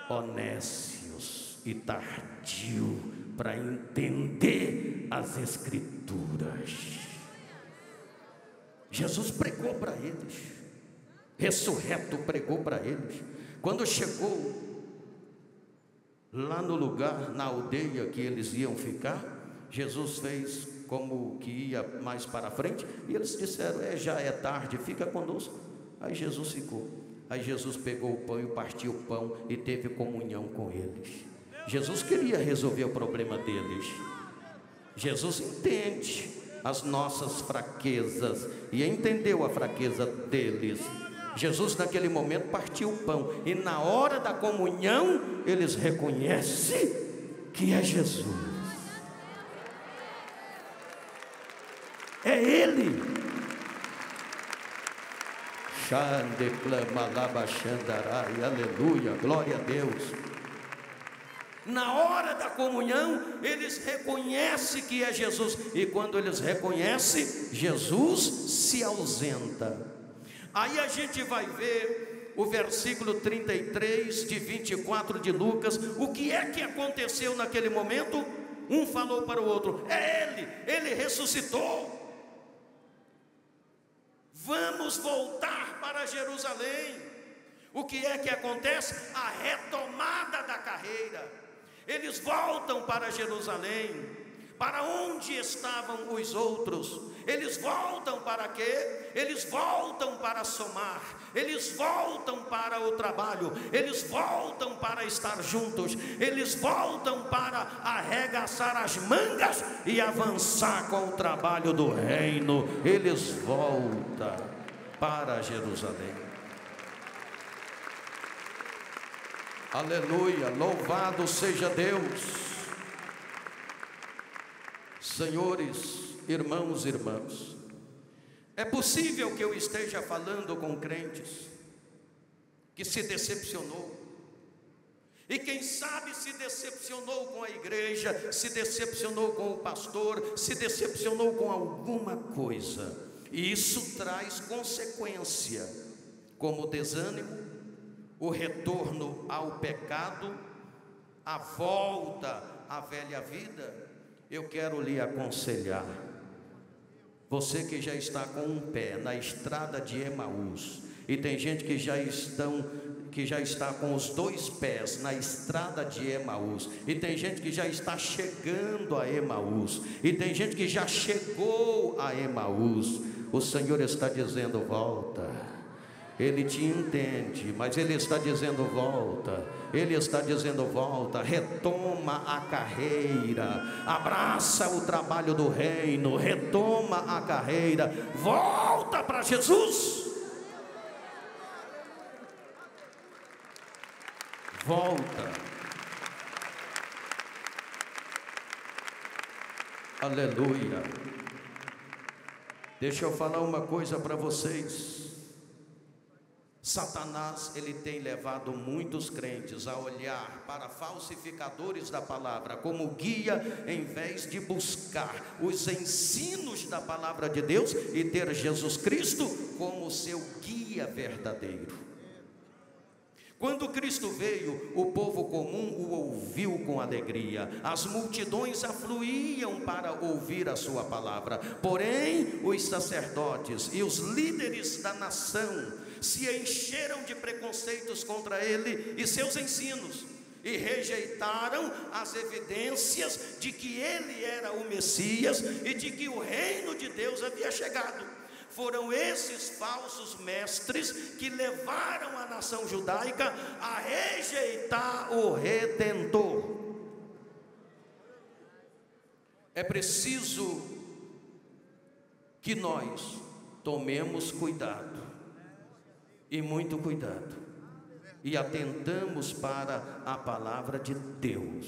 A: Honécios e tardio para entender as Escrituras. Jesus pregou para eles, ressurreto pregou para eles. Quando chegou lá no lugar, na aldeia que eles iam ficar, Jesus fez como que ia mais para frente, e eles disseram: já é tarde, fica conosco. Aí Jesus ficou. Aí Jesus pegou o pão e partiu o pão e teve comunhão com eles. Jesus queria resolver o problema deles. Jesus entende as nossas fraquezas e entendeu a fraqueza deles. Jesus naquele momento partiu o pão e na hora da comunhão eles reconhecem que é Jesus. É Ele. Aleluia, glória a Deus. Na hora da comunhão, eles reconhecem que é Jesus. E quando eles reconhecem, Jesus se ausenta. Aí a gente vai ver o versículo 33 de 24 de Lucas. O que é que aconteceu naquele momento? Um falou para o outro: é ele ressuscitou. Vamos voltar para Jerusalém. O que é que acontece? A retomada da carreira. Eles voltam para Jerusalém. Para onde estavam os outros? Eles voltam para quê? Eles voltam para somar, eles voltam para o trabalho, eles voltam para estar juntos, eles voltam para arregaçar as mangas e avançar com o trabalho do reino. Eles voltam para Jerusalém. Aleluia, louvado seja Deus. Senhores, irmãos e irmãs, é possível que eu esteja falando com crentes que se decepcionou, e quem sabe se decepcionou com a igreja, se decepcionou com o pastor, se decepcionou com alguma coisa, e isso traz consequência, como o desânimo, o retorno ao pecado, a volta à velha vida. Eu quero lhe aconselhar, você que já está com um pé na estrada de Emaús, e tem gente que já está com os dois pés na estrada de Emaús, e tem gente que já está chegando a Emaús, e tem gente que já chegou a Emaús. O Senhor está dizendo: volta. Ele te entende, mas Ele está dizendo: volta. Ele está dizendo: volta, retoma a carreira, abraça o trabalho do reino, retoma a carreira, volta para Jesus. Volta. Aleluia. Deixa eu falar uma coisa para vocês. Satanás, ele tem levado muitos crentes a olhar para falsificadores da palavra como guia, em vez de buscar os ensinos da palavra de Deus e ter Jesus Cristo como seu guia verdadeiro. Quando Cristo veio, o povo comum o ouviu com alegria, as multidões afluíam para ouvir a sua palavra, porém os sacerdotes e os líderes da nação se encheram de preconceitos contra ele e seus ensinos, e rejeitaram as evidências de que ele era o Messias e de que o reino de Deus havia chegado. Foram esses falsos mestres que levaram a nação judaica a rejeitar o Redentor. É preciso que nós tomemos cuidado, e muito cuidado, e atentamos para a palavra de Deus,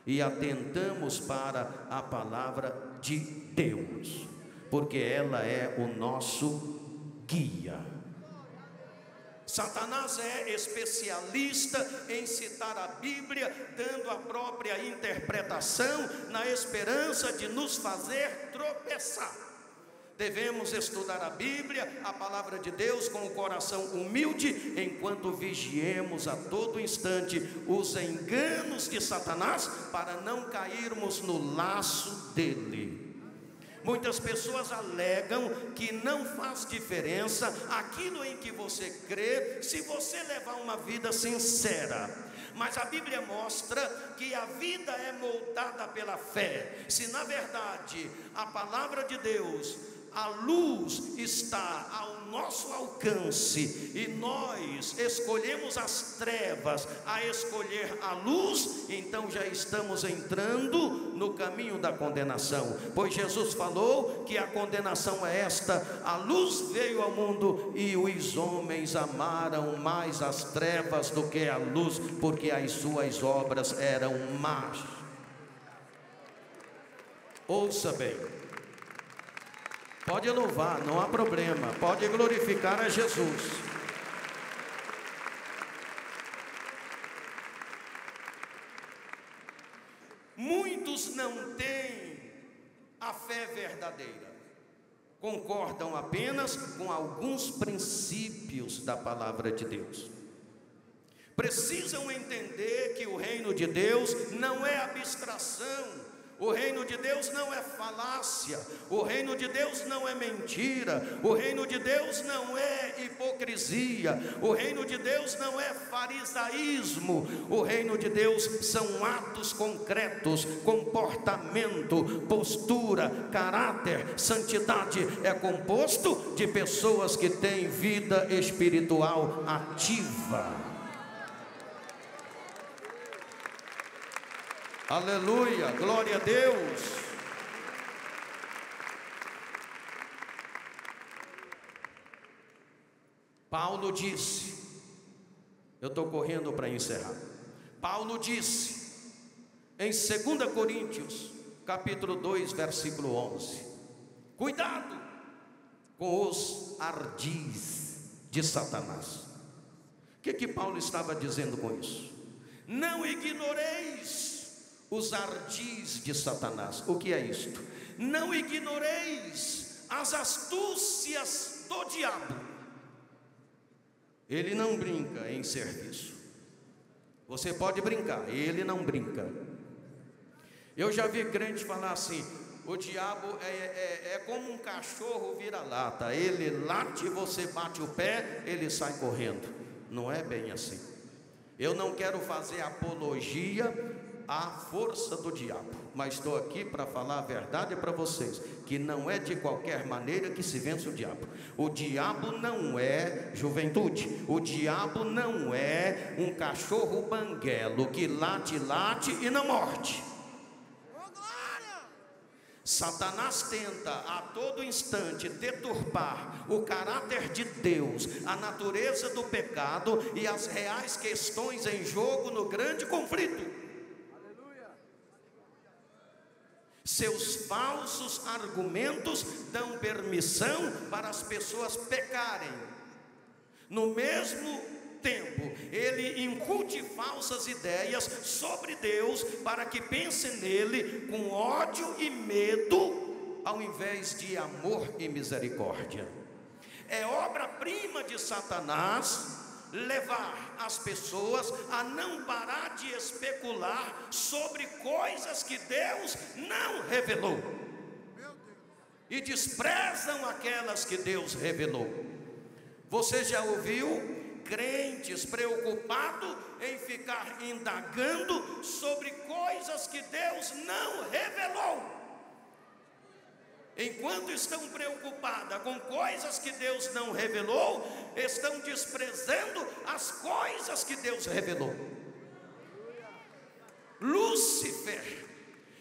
A: e atentamos para a palavra de Deus, porque ela é o nosso guia. Satanás é especialista em citar a Bíblia, dando a própria interpretação, na esperança de nos fazer tropeçar. Devemos estudar a Bíblia, a palavra de Deus, com o coração humilde, enquanto vigiemos a todo instante os enganos de Satanás, para não cairmos no laço dele. Muitas pessoas alegam que não faz diferença aquilo em que você crê, se você levar uma vida sincera. Mas a Bíblia mostra que a vida é moldada pela fé. Se na verdade a palavra de Deus, a luz está ao nosso alcance, e nós escolhemos as trevas a escolher a luz, então já estamos entrando no caminho da condenação, pois Jesus falou que a condenação é esta: a luz veio ao mundo e os homens amaram mais as trevas do que a luz, porque as suas obras eram más. Ouça bem. Pode louvar, não há problema, pode glorificar a Jesus. Muitos não têm a fé verdadeira, concordam apenas com alguns princípios da palavra de Deus. Precisam entender que o reino de Deus não é abstração, O reino de Deus não é falácia, o reino de Deus não é mentira, o reino de Deus não é hipocrisia, o reino de Deus não é farisaísmo, o reino de Deus são atos concretos, comportamento, postura, caráter. Santidade é composto de pessoas que têm vida espiritual ativa. Aleluia, glória a Deus. Paulo disse, eu estou correndo para encerrar. Paulo disse em 2 Coríntios, capítulo 2, versículo 11: cuidado com os ardis de Satanás. O que Paulo estava dizendo com isso? Não ignoreis os ardis de Satanás. O que é isto? Não ignoreis as astúcias do diabo. Ele não brinca em serviço. Você pode brincar, ele não brinca. Eu já vi crente falar assim: o diabo é como um cachorro vira-lata, ele late, você bate o pé, ele sai correndo. Não é bem assim. Eu não quero fazer apologia à força do diabo, mas estou aqui para falar a verdade para vocês, que não é de qualquer maneira que se vence o diabo. O diabo não é juventude, o diabo não é um cachorro banguelo que late e não morde. Satanás tenta a todo instante deturpar o caráter de Deus, a natureza do pecado e as reais questões em jogo no grande conflito. Seus falsos argumentos dão permissão para as pessoas pecarem. No mesmo tempo, ele incute falsas ideias sobre Deus para que pense nele com ódio e medo, ao invés de amor e misericórdia. É obra-prima de Satanás levar as pessoas a não parar de especular sobre coisas que Deus não revelou, e desprezam aquelas que Deus revelou. Você já ouviu crentes preocupados em ficar indagando sobre coisas que Deus não revelou? Enquanto estão preocupadas com coisas que Deus não revelou, estão desprezando as coisas que Deus revelou. Lúcifer,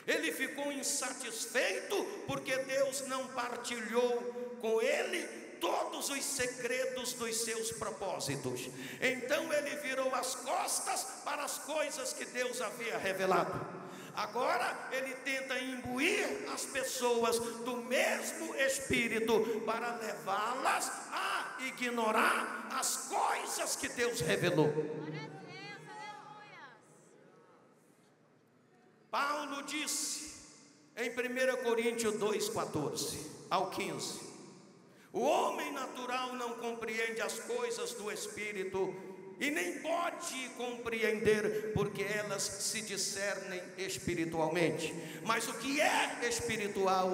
A: ele ficou insatisfeito porque Deus não partilhou com ele todos os segredos dos seus propósitos. Então ele virou as costas para as coisas que Deus havia revelado. Agora ele tenta imbuir as pessoas do mesmo espírito para levá-las a ignorar as coisas que Deus revelou. Paulo disse em 1 Coríntios 2:14 ao 15: o homem natural não compreende as coisas do Espírito e nem pode compreender, porque elas se discernem espiritualmente. Mas o que é espiritual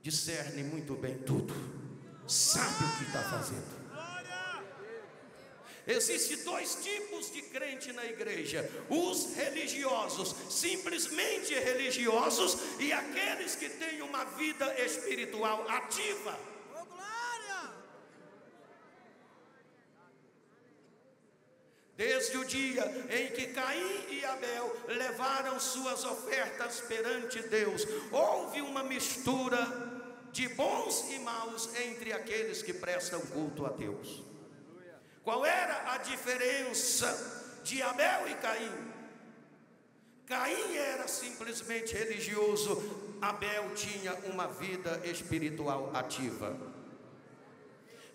A: discerne muito bem tudo, sabe o que está fazendo. Existem dois tipos de crente na igreja: os religiosos, simplesmente religiosos, e aqueles que têm uma vida espiritual ativa. Desde o dia em que Caim e Abel levaram suas ofertas perante Deus, houve uma mistura de bons e maus entre aqueles que prestam culto a Deus. Qual era a diferença de Abel e Caim? Caim era simplesmente religioso, Abel tinha uma vida espiritual ativa.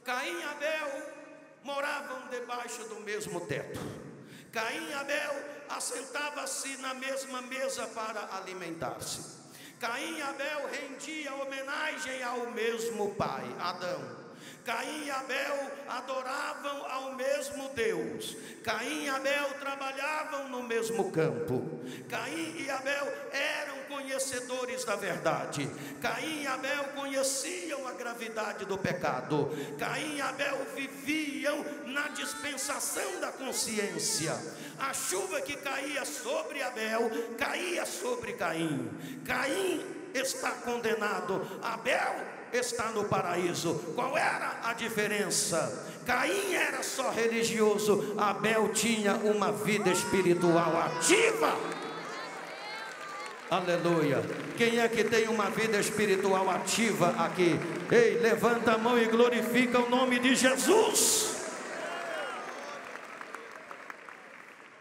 A: Caim e Abel moravam debaixo do mesmo teto. Caim e Abel assentavam-se na mesma mesa para alimentar-se. Caim e Abel rendiam homenagem ao mesmo pai, Adão. Caim e Abel adoravam ao mesmo Deus. Caim e Abel trabalhavam no mesmo campo. Caim e Abel eram conhecedores da verdade. Caim e Abel conheciam a gravidade do pecado. Caim e Abel viviam na dispensação da consciência. A chuva que caía sobre Abel caía sobre Caim. Caim está condenado, Abel está no paraíso. Qual era a diferença? Caim era só religioso, Abel tinha uma vida espiritual ativa. Aleluia. Quem é que tem uma vida espiritual ativa aqui? Ei, levanta a mão e glorifica o nome de Jesus.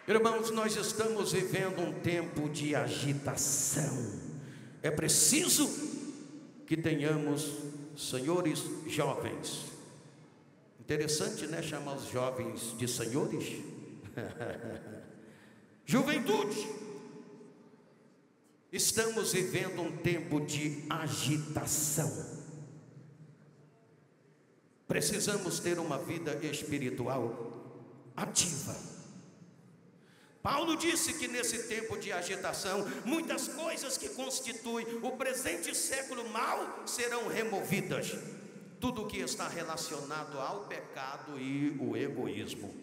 A: Irmãos, nós estamos vivendo um tempo de agitação. É preciso que tenhamos senhores jovens. Interessante, né? Chamar os jovens de senhores. Juventude. Estamos vivendo um tempo de agitação. Precisamos ter uma vida espiritual ativa. Paulo disse que nesse tempo de agitação, muitas coisas que constituem o presente século mal serão removidas. Tudo que está relacionado ao pecado e o egoísmo.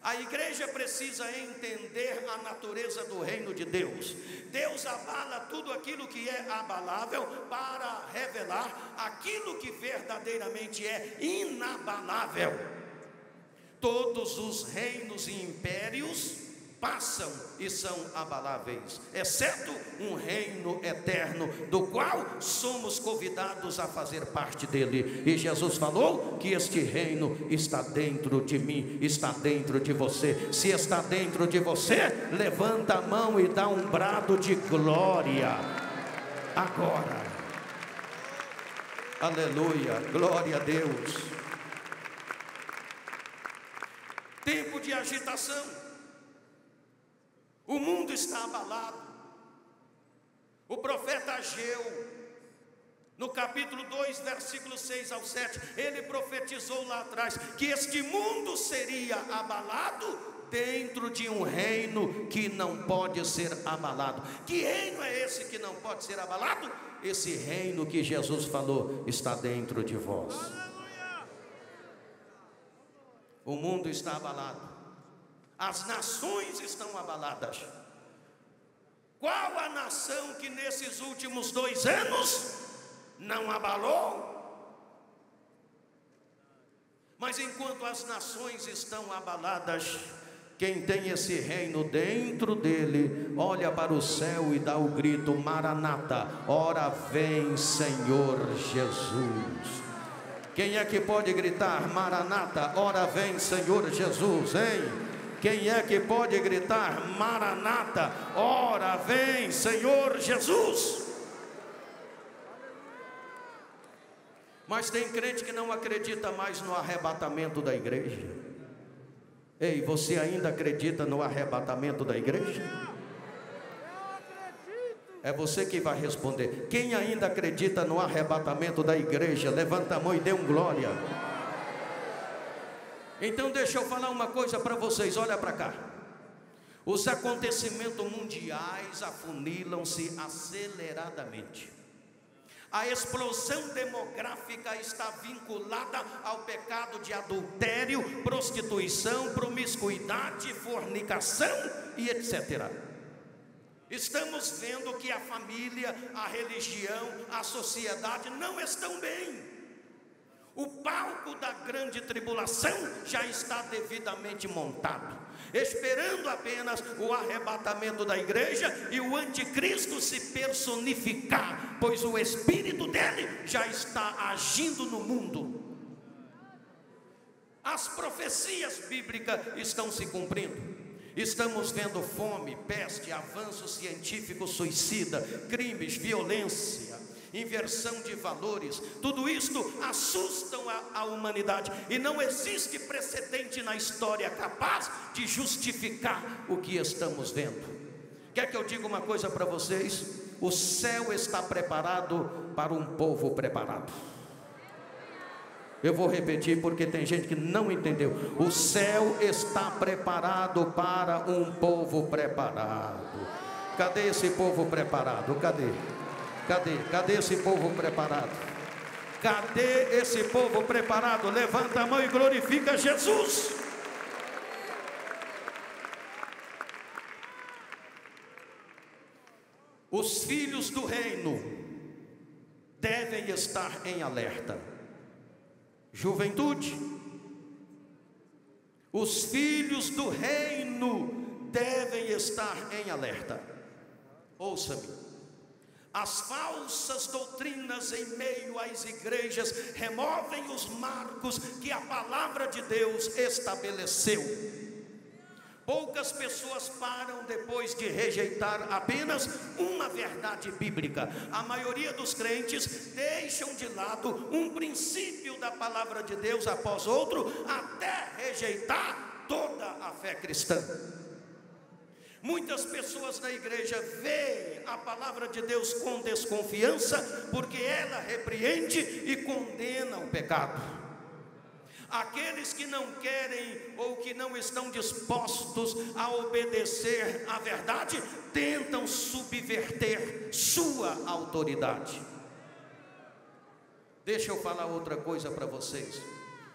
A: A igreja precisa entender a natureza do reino de Deus. Deus abala tudo aquilo que é abalável para revelar aquilo que verdadeiramente é inabalável. Todos os reinos e impérios passam e são abaláveis, exceto um reino eterno, do qual somos convidados a fazer parte dele. E Jesus falou que este reino está dentro de mim, está dentro de você. Se está dentro de você, levanta a mão e dá um brado de glória agora. Aleluia, glória a Deus. Tempo de agitação. O mundo está abalado. O profeta Ageu, no capítulo 2, versículos 6 ao 7, ele profetizou lá atrás que este mundo seria abalado dentro de um reino que não pode ser abalado. Que reino é esse que não pode ser abalado? Esse reino que Jesus falou está dentro de vós. O mundo está abalado. As nações estão abaladas. Qual a nação que nesses últimos 2 anos não abalou? Mas enquanto as nações estão abaladas, quem tem esse reino dentro dele, olha para o céu e dá o grito: Maranata, ora vem Senhor Jesus. Quem é que pode gritar Maranata, ora vem Senhor Jesus, hein? Quem é que pode gritar Maranata, ora vem Senhor Jesus? Mas tem crente que não acredita mais no arrebatamento da igreja. Ei, você ainda acredita no arrebatamento da igreja? É você que vai responder. Quem ainda acredita no arrebatamento da igreja, levanta a mão e dê um glória. Então deixa eu falar uma coisa para vocês, olha para cá. Os acontecimentos mundiais afunilam-se aceleradamente. A explosão demográfica está vinculada ao pecado de adultério, prostituição, promiscuidade, fornicação e etc. Estamos vendo que a família, a religião, a sociedade não estão bem. O palco da grande tribulação já está devidamente montado, esperando apenas o arrebatamento da igreja e o anticristo se personificar, pois o espírito dele já está agindo no mundo. As profecias bíblicas estão se cumprindo. Estamos vendo fome, peste, avanço científico suicida, crimes, violência, inversão de valores. Tudo isto assustam a humanidade, e não existe precedente na história capaz de justificar o que estamos vendo. Quer que eu diga uma coisa para vocês? O céu está preparado para um povo preparado. Eu vou repetir porque tem gente que não entendeu. O céu está preparado para um povo preparado. Cadê esse povo preparado? Cadê esse povo preparado? Cadê esse povo preparado? Levanta a mão e glorifica Jesus. Os filhos do reino devem estar em alerta. Juventude, os filhos do reino devem estar em alerta. Ouça-me, as falsas doutrinas em meio às igrejas removem os marcos que a palavra de Deus estabeleceu. Poucas pessoas param depois de rejeitar apenas uma verdade bíblica. A maioria dos crentes deixam de lado um princípio da palavra de Deus após outro, até rejeitar toda a fé cristã. Muitas pessoas na igreja veem a palavra de Deus com desconfiança, porque ela repreende e condena o pecado. Aqueles que não querem ou que não estão dispostos a obedecer à verdade, tentam subverter sua autoridade. Deixa eu falar outra coisa para vocês.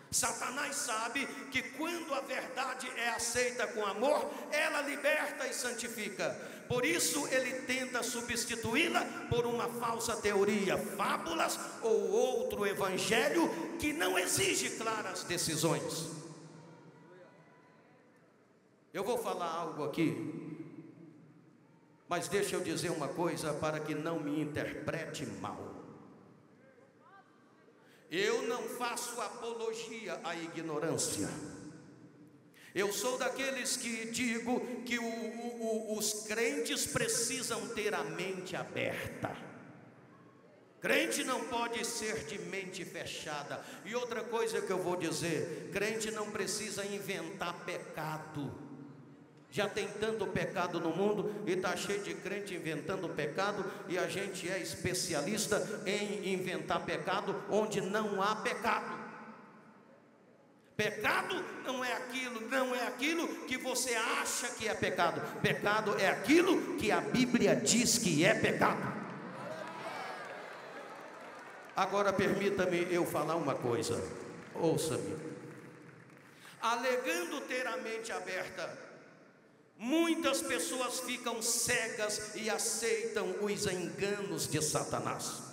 A: Satanás sabe que quando a verdade é aceita com amor, ela liberta e santifica. Por isso ele tenta substituí-la por uma falsa teoria, fábulas ou outro evangelho que não exige claras decisões. Eu vou falar algo aqui, mas deixa eu dizer uma coisa para que não me interprete mal. Eu não faço apologia à ignorância. Eu sou daqueles que digo que os crentes precisam ter a mente aberta. Crente não pode ser de mente fechada. E outra coisa que eu vou dizer: crente não precisa inventar pecado. Já tem tanto pecado no mundo e está cheio de crente inventando pecado, e a gente é especialista em inventar pecado onde não há pecado. Pecado não é aquilo que você acha que é pecado. Pecado é aquilo que a Bíblia diz que é pecado. Agora permita-me eu falar uma coisa, ouça-me. Alegando ter a mente aberta, muitas pessoas ficam cegas e aceitam os enganos de Satanás.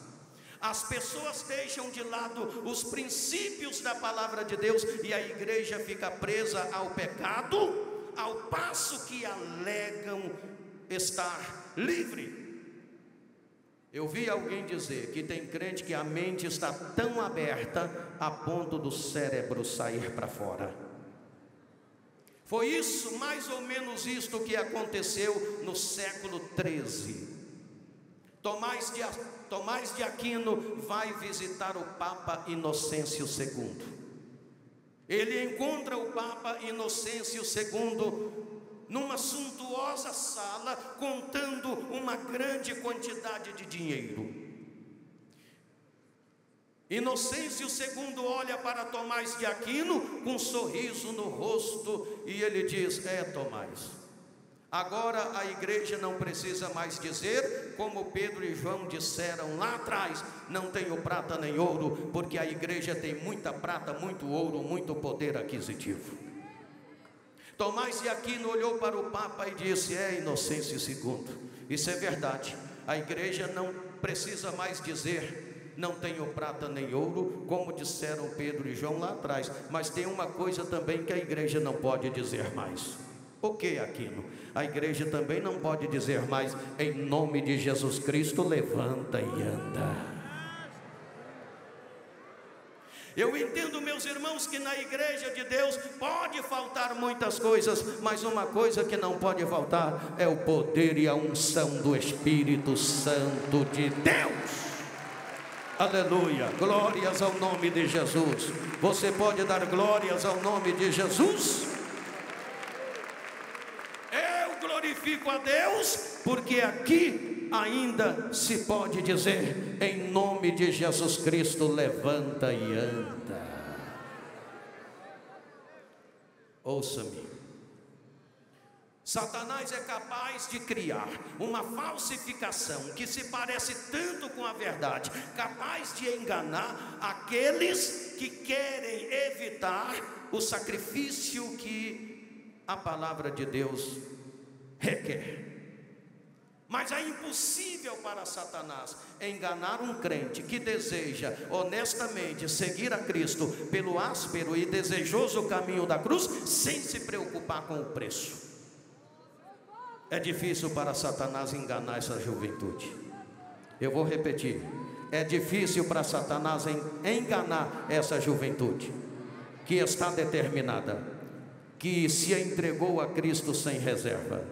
A: As pessoas deixam de lado os princípios da palavra de Deus e a igreja fica presa ao pecado, ao passo que alegam estar livre. Eu vi alguém dizer que tem crente que a mente está tão aberta a ponto do cérebro sair para fora. Foi isso, mais ou menos isto que aconteceu no século 13. Tomás de Aquino vai visitar o Papa Inocêncio II. Ele encontra o Papa Inocêncio II numa suntuosa sala, contando uma grande quantidade de dinheiro. Inocêncio II olha para Tomás de Aquino com um sorriso no rosto e ele diz: Tomás, agora a igreja não precisa mais dizer como Pedro e João disseram lá atrás: não tenho prata nem ouro, porque a igreja tem muita prata, muito ouro, muito poder aquisitivo. Tomás de Aquino olhou para o Papa e disse: Inocêncio II, isso é verdade, a igreja não precisa mais dizer não tenho prata nem ouro, como disseram Pedro e João lá atrás, mas tem uma coisa também que a igreja não pode dizer mais. O que, Aquino? A igreja também não pode dizer mais: em nome de Jesus Cristo, levanta e anda. Eu entendo, meus irmãos, que na igreja de Deus pode faltar muitas coisas, mas uma coisa que não pode faltar é o poder e a unção do Espírito Santo de Deus. Aleluia, glórias ao nome de Jesus. Você pode dar glórias ao nome de Jesus? Eu glorifico a Deus, porque aqui ainda se pode dizer: em nome de Jesus Cristo, levanta e anda. Ouça-me. Satanás é capaz de criar uma falsificação que se parece tanto com a verdade, capaz de enganar aqueles que querem evitar o sacrifício que a palavra de Deus requer. Mas é impossível para Satanás enganar um crente que deseja honestamente seguir a Cristo pelo áspero e desejoso caminho da cruz, sem se preocupar com o preço. É difícil para Satanás enganar essa juventude. Eu vou repetir. É difícil para Satanás enganar essa juventude que está determinada, que se entregou a Cristo sem reserva.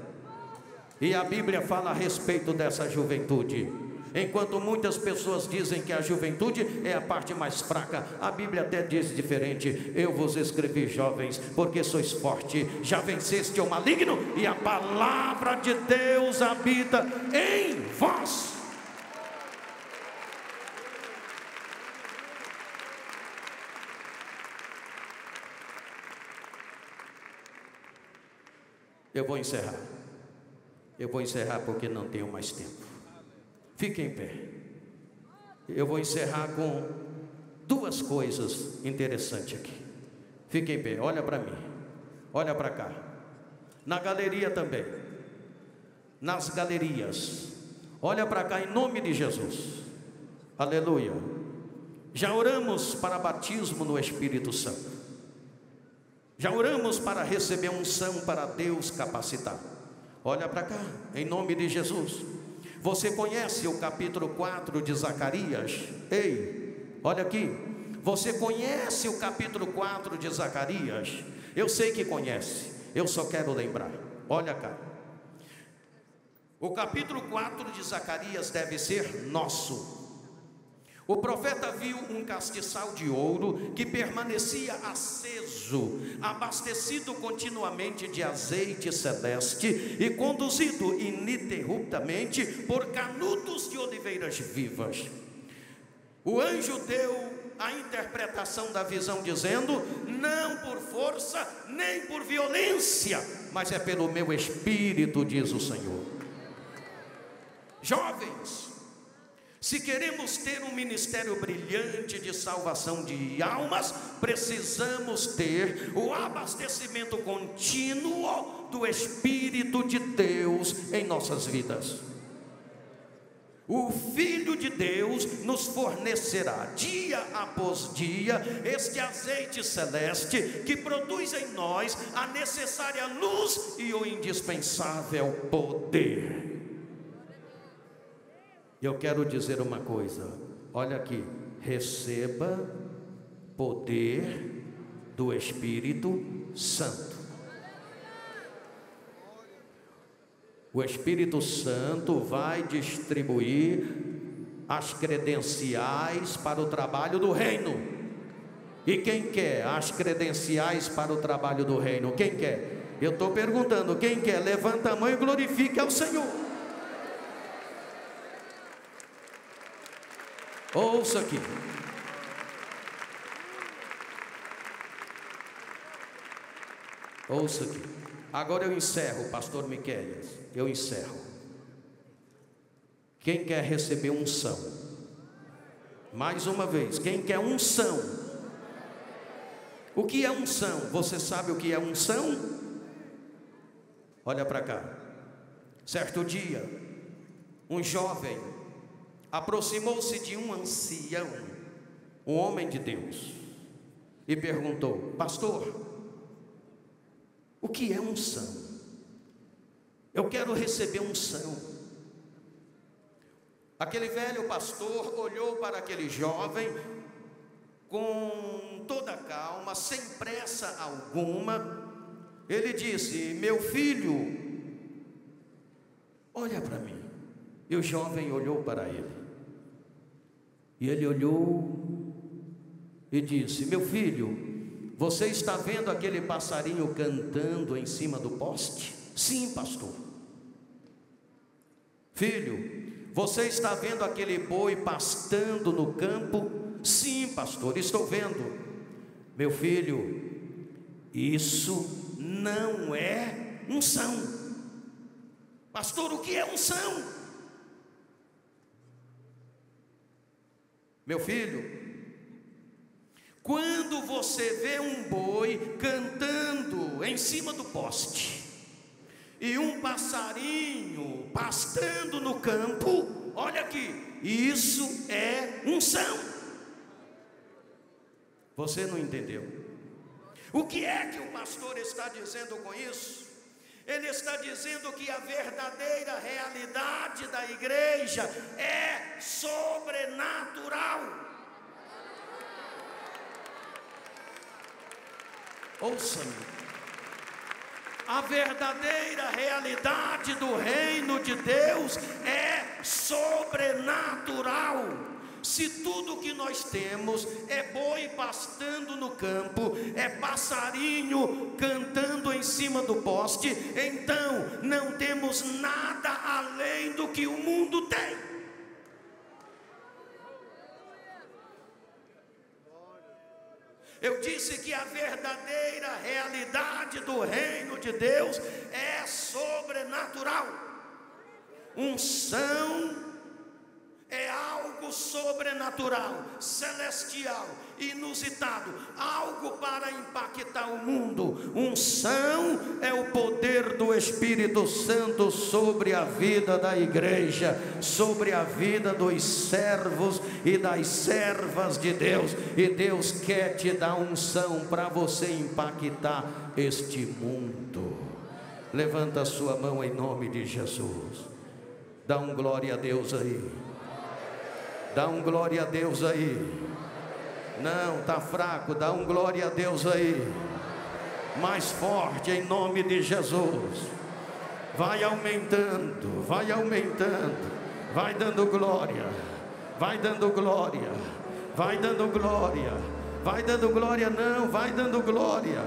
A: E a Bíblia fala a respeito dessa juventude. Enquanto muitas pessoas dizem que a juventude é a parte mais fraca, a Bíblia até diz diferente. Eu vos escrevi, jovens, porque sois fortes, já venceste o maligno, e a palavra de Deus habita em vós. Eu vou encerrar. Eu vou encerrar porque não tenho mais tempo. Fique em pé. Eu vou encerrar com duas coisas interessantes aqui. Fique em pé, olha para mim. Olha para cá. Na galeria também. Nas galerias. Olha para cá em nome de Jesus. Aleluia. Já oramos para batismo no Espírito Santo. Já oramos para receber unção para Deus capacitar. Olha para cá, em nome de Jesus. Você conhece o capítulo 4 de Zacarias? Ei, olha aqui. Você conhece o capítulo 4 de Zacarias? Eu sei que conhece, eu só quero lembrar. Olha cá. O capítulo 4 de Zacarias deve ser nosso. O profeta viu um castiçal de ouro que permanecia aceso, abastecido continuamente de azeite celeste e conduzido ininterruptamente por canudos de oliveiras vivas. O anjo deu a interpretação da visão dizendo: não por força nem por violência, mas é pelo meu espírito, diz o Senhor. Jovens, se queremos ter um ministério brilhante de salvação de almas, precisamos ter o abastecimento contínuo do Espírito de Deus em nossas vidas. O Filho de Deus nos fornecerá dia após dia este azeite celeste que produz em nós a necessária luz e o indispensável poder. Eu quero dizer uma coisa, olha aqui, receba poder do Espírito Santo. O Espírito Santo vai distribuir as credenciais para o trabalho do reino. E quem quer as credenciais para o trabalho do reino? Quem quer? Eu estou perguntando, quem quer? Levanta a mão e glorifique ao Senhor. Ouça aqui. Ouça aqui. Agora eu encerro, pastor Miqueias. Eu encerro. Quem quer receber unção? Mais uma vez, quem quer unção? O que é unção? Você sabe o que é unção? Olha para cá. Certo dia, um jovem aproximou-se de um ancião, um homem de Deus, e perguntou: pastor, o que é unção? Eu quero receber unção. Aquele velho pastor olhou para aquele jovem com toda calma, sem pressa alguma. Ele disse: meu filho, olha para mim. E o jovem olhou para ele. E ele olhou e disse: meu filho, você está vendo aquele passarinho cantando em cima do poste? Sim, pastor. Filho, você está vendo aquele boi pastando no campo? Sim, pastor, estou vendo. Meu filho, Isso não é unção. Pastor, o que é unção? Meu filho, quando você vê um boi cantando em cima do poste e um passarinho pastando no campo, olha aqui, isso é unção. Você não entendeu? O que é que o pastor está dizendo com isso? Ele está dizendo que a verdadeira realidade da igreja é sobrenatural. Ouça-me. A verdadeira realidade do reino de Deus é sobrenatural. Se tudo que nós temos é boi pastando no campo, é passarinho cantando em cima do poste, então não temos nada além do que o mundo tem. Eu disse que a verdadeira realidade do reino de Deus é sobrenatural. Unção é algo sobrenatural, celestial, inusitado, algo para impactar o mundo. Unção é o poder do Espírito Santo sobre a vida da igreja, sobre a vida dos servos e das servas de Deus. E Deus quer te dar unção para você impactar este mundo. Levanta a sua mão em nome de Jesus. Dá um glória a Deus aí. Dá um glória a Deus aí. Não, está fraco. Dá um glória a Deus aí. Mais forte em nome de Jesus. Vai aumentando, vai aumentando. Vai dando glória. Vai dando glória. Vai dando glória. Vai dando glória, não, vai dando glória.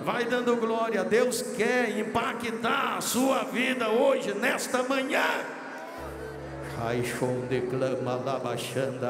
A: Vai dando glória. Deus quer impactar a sua vida hoje, nesta manhã. Declama lá baixando.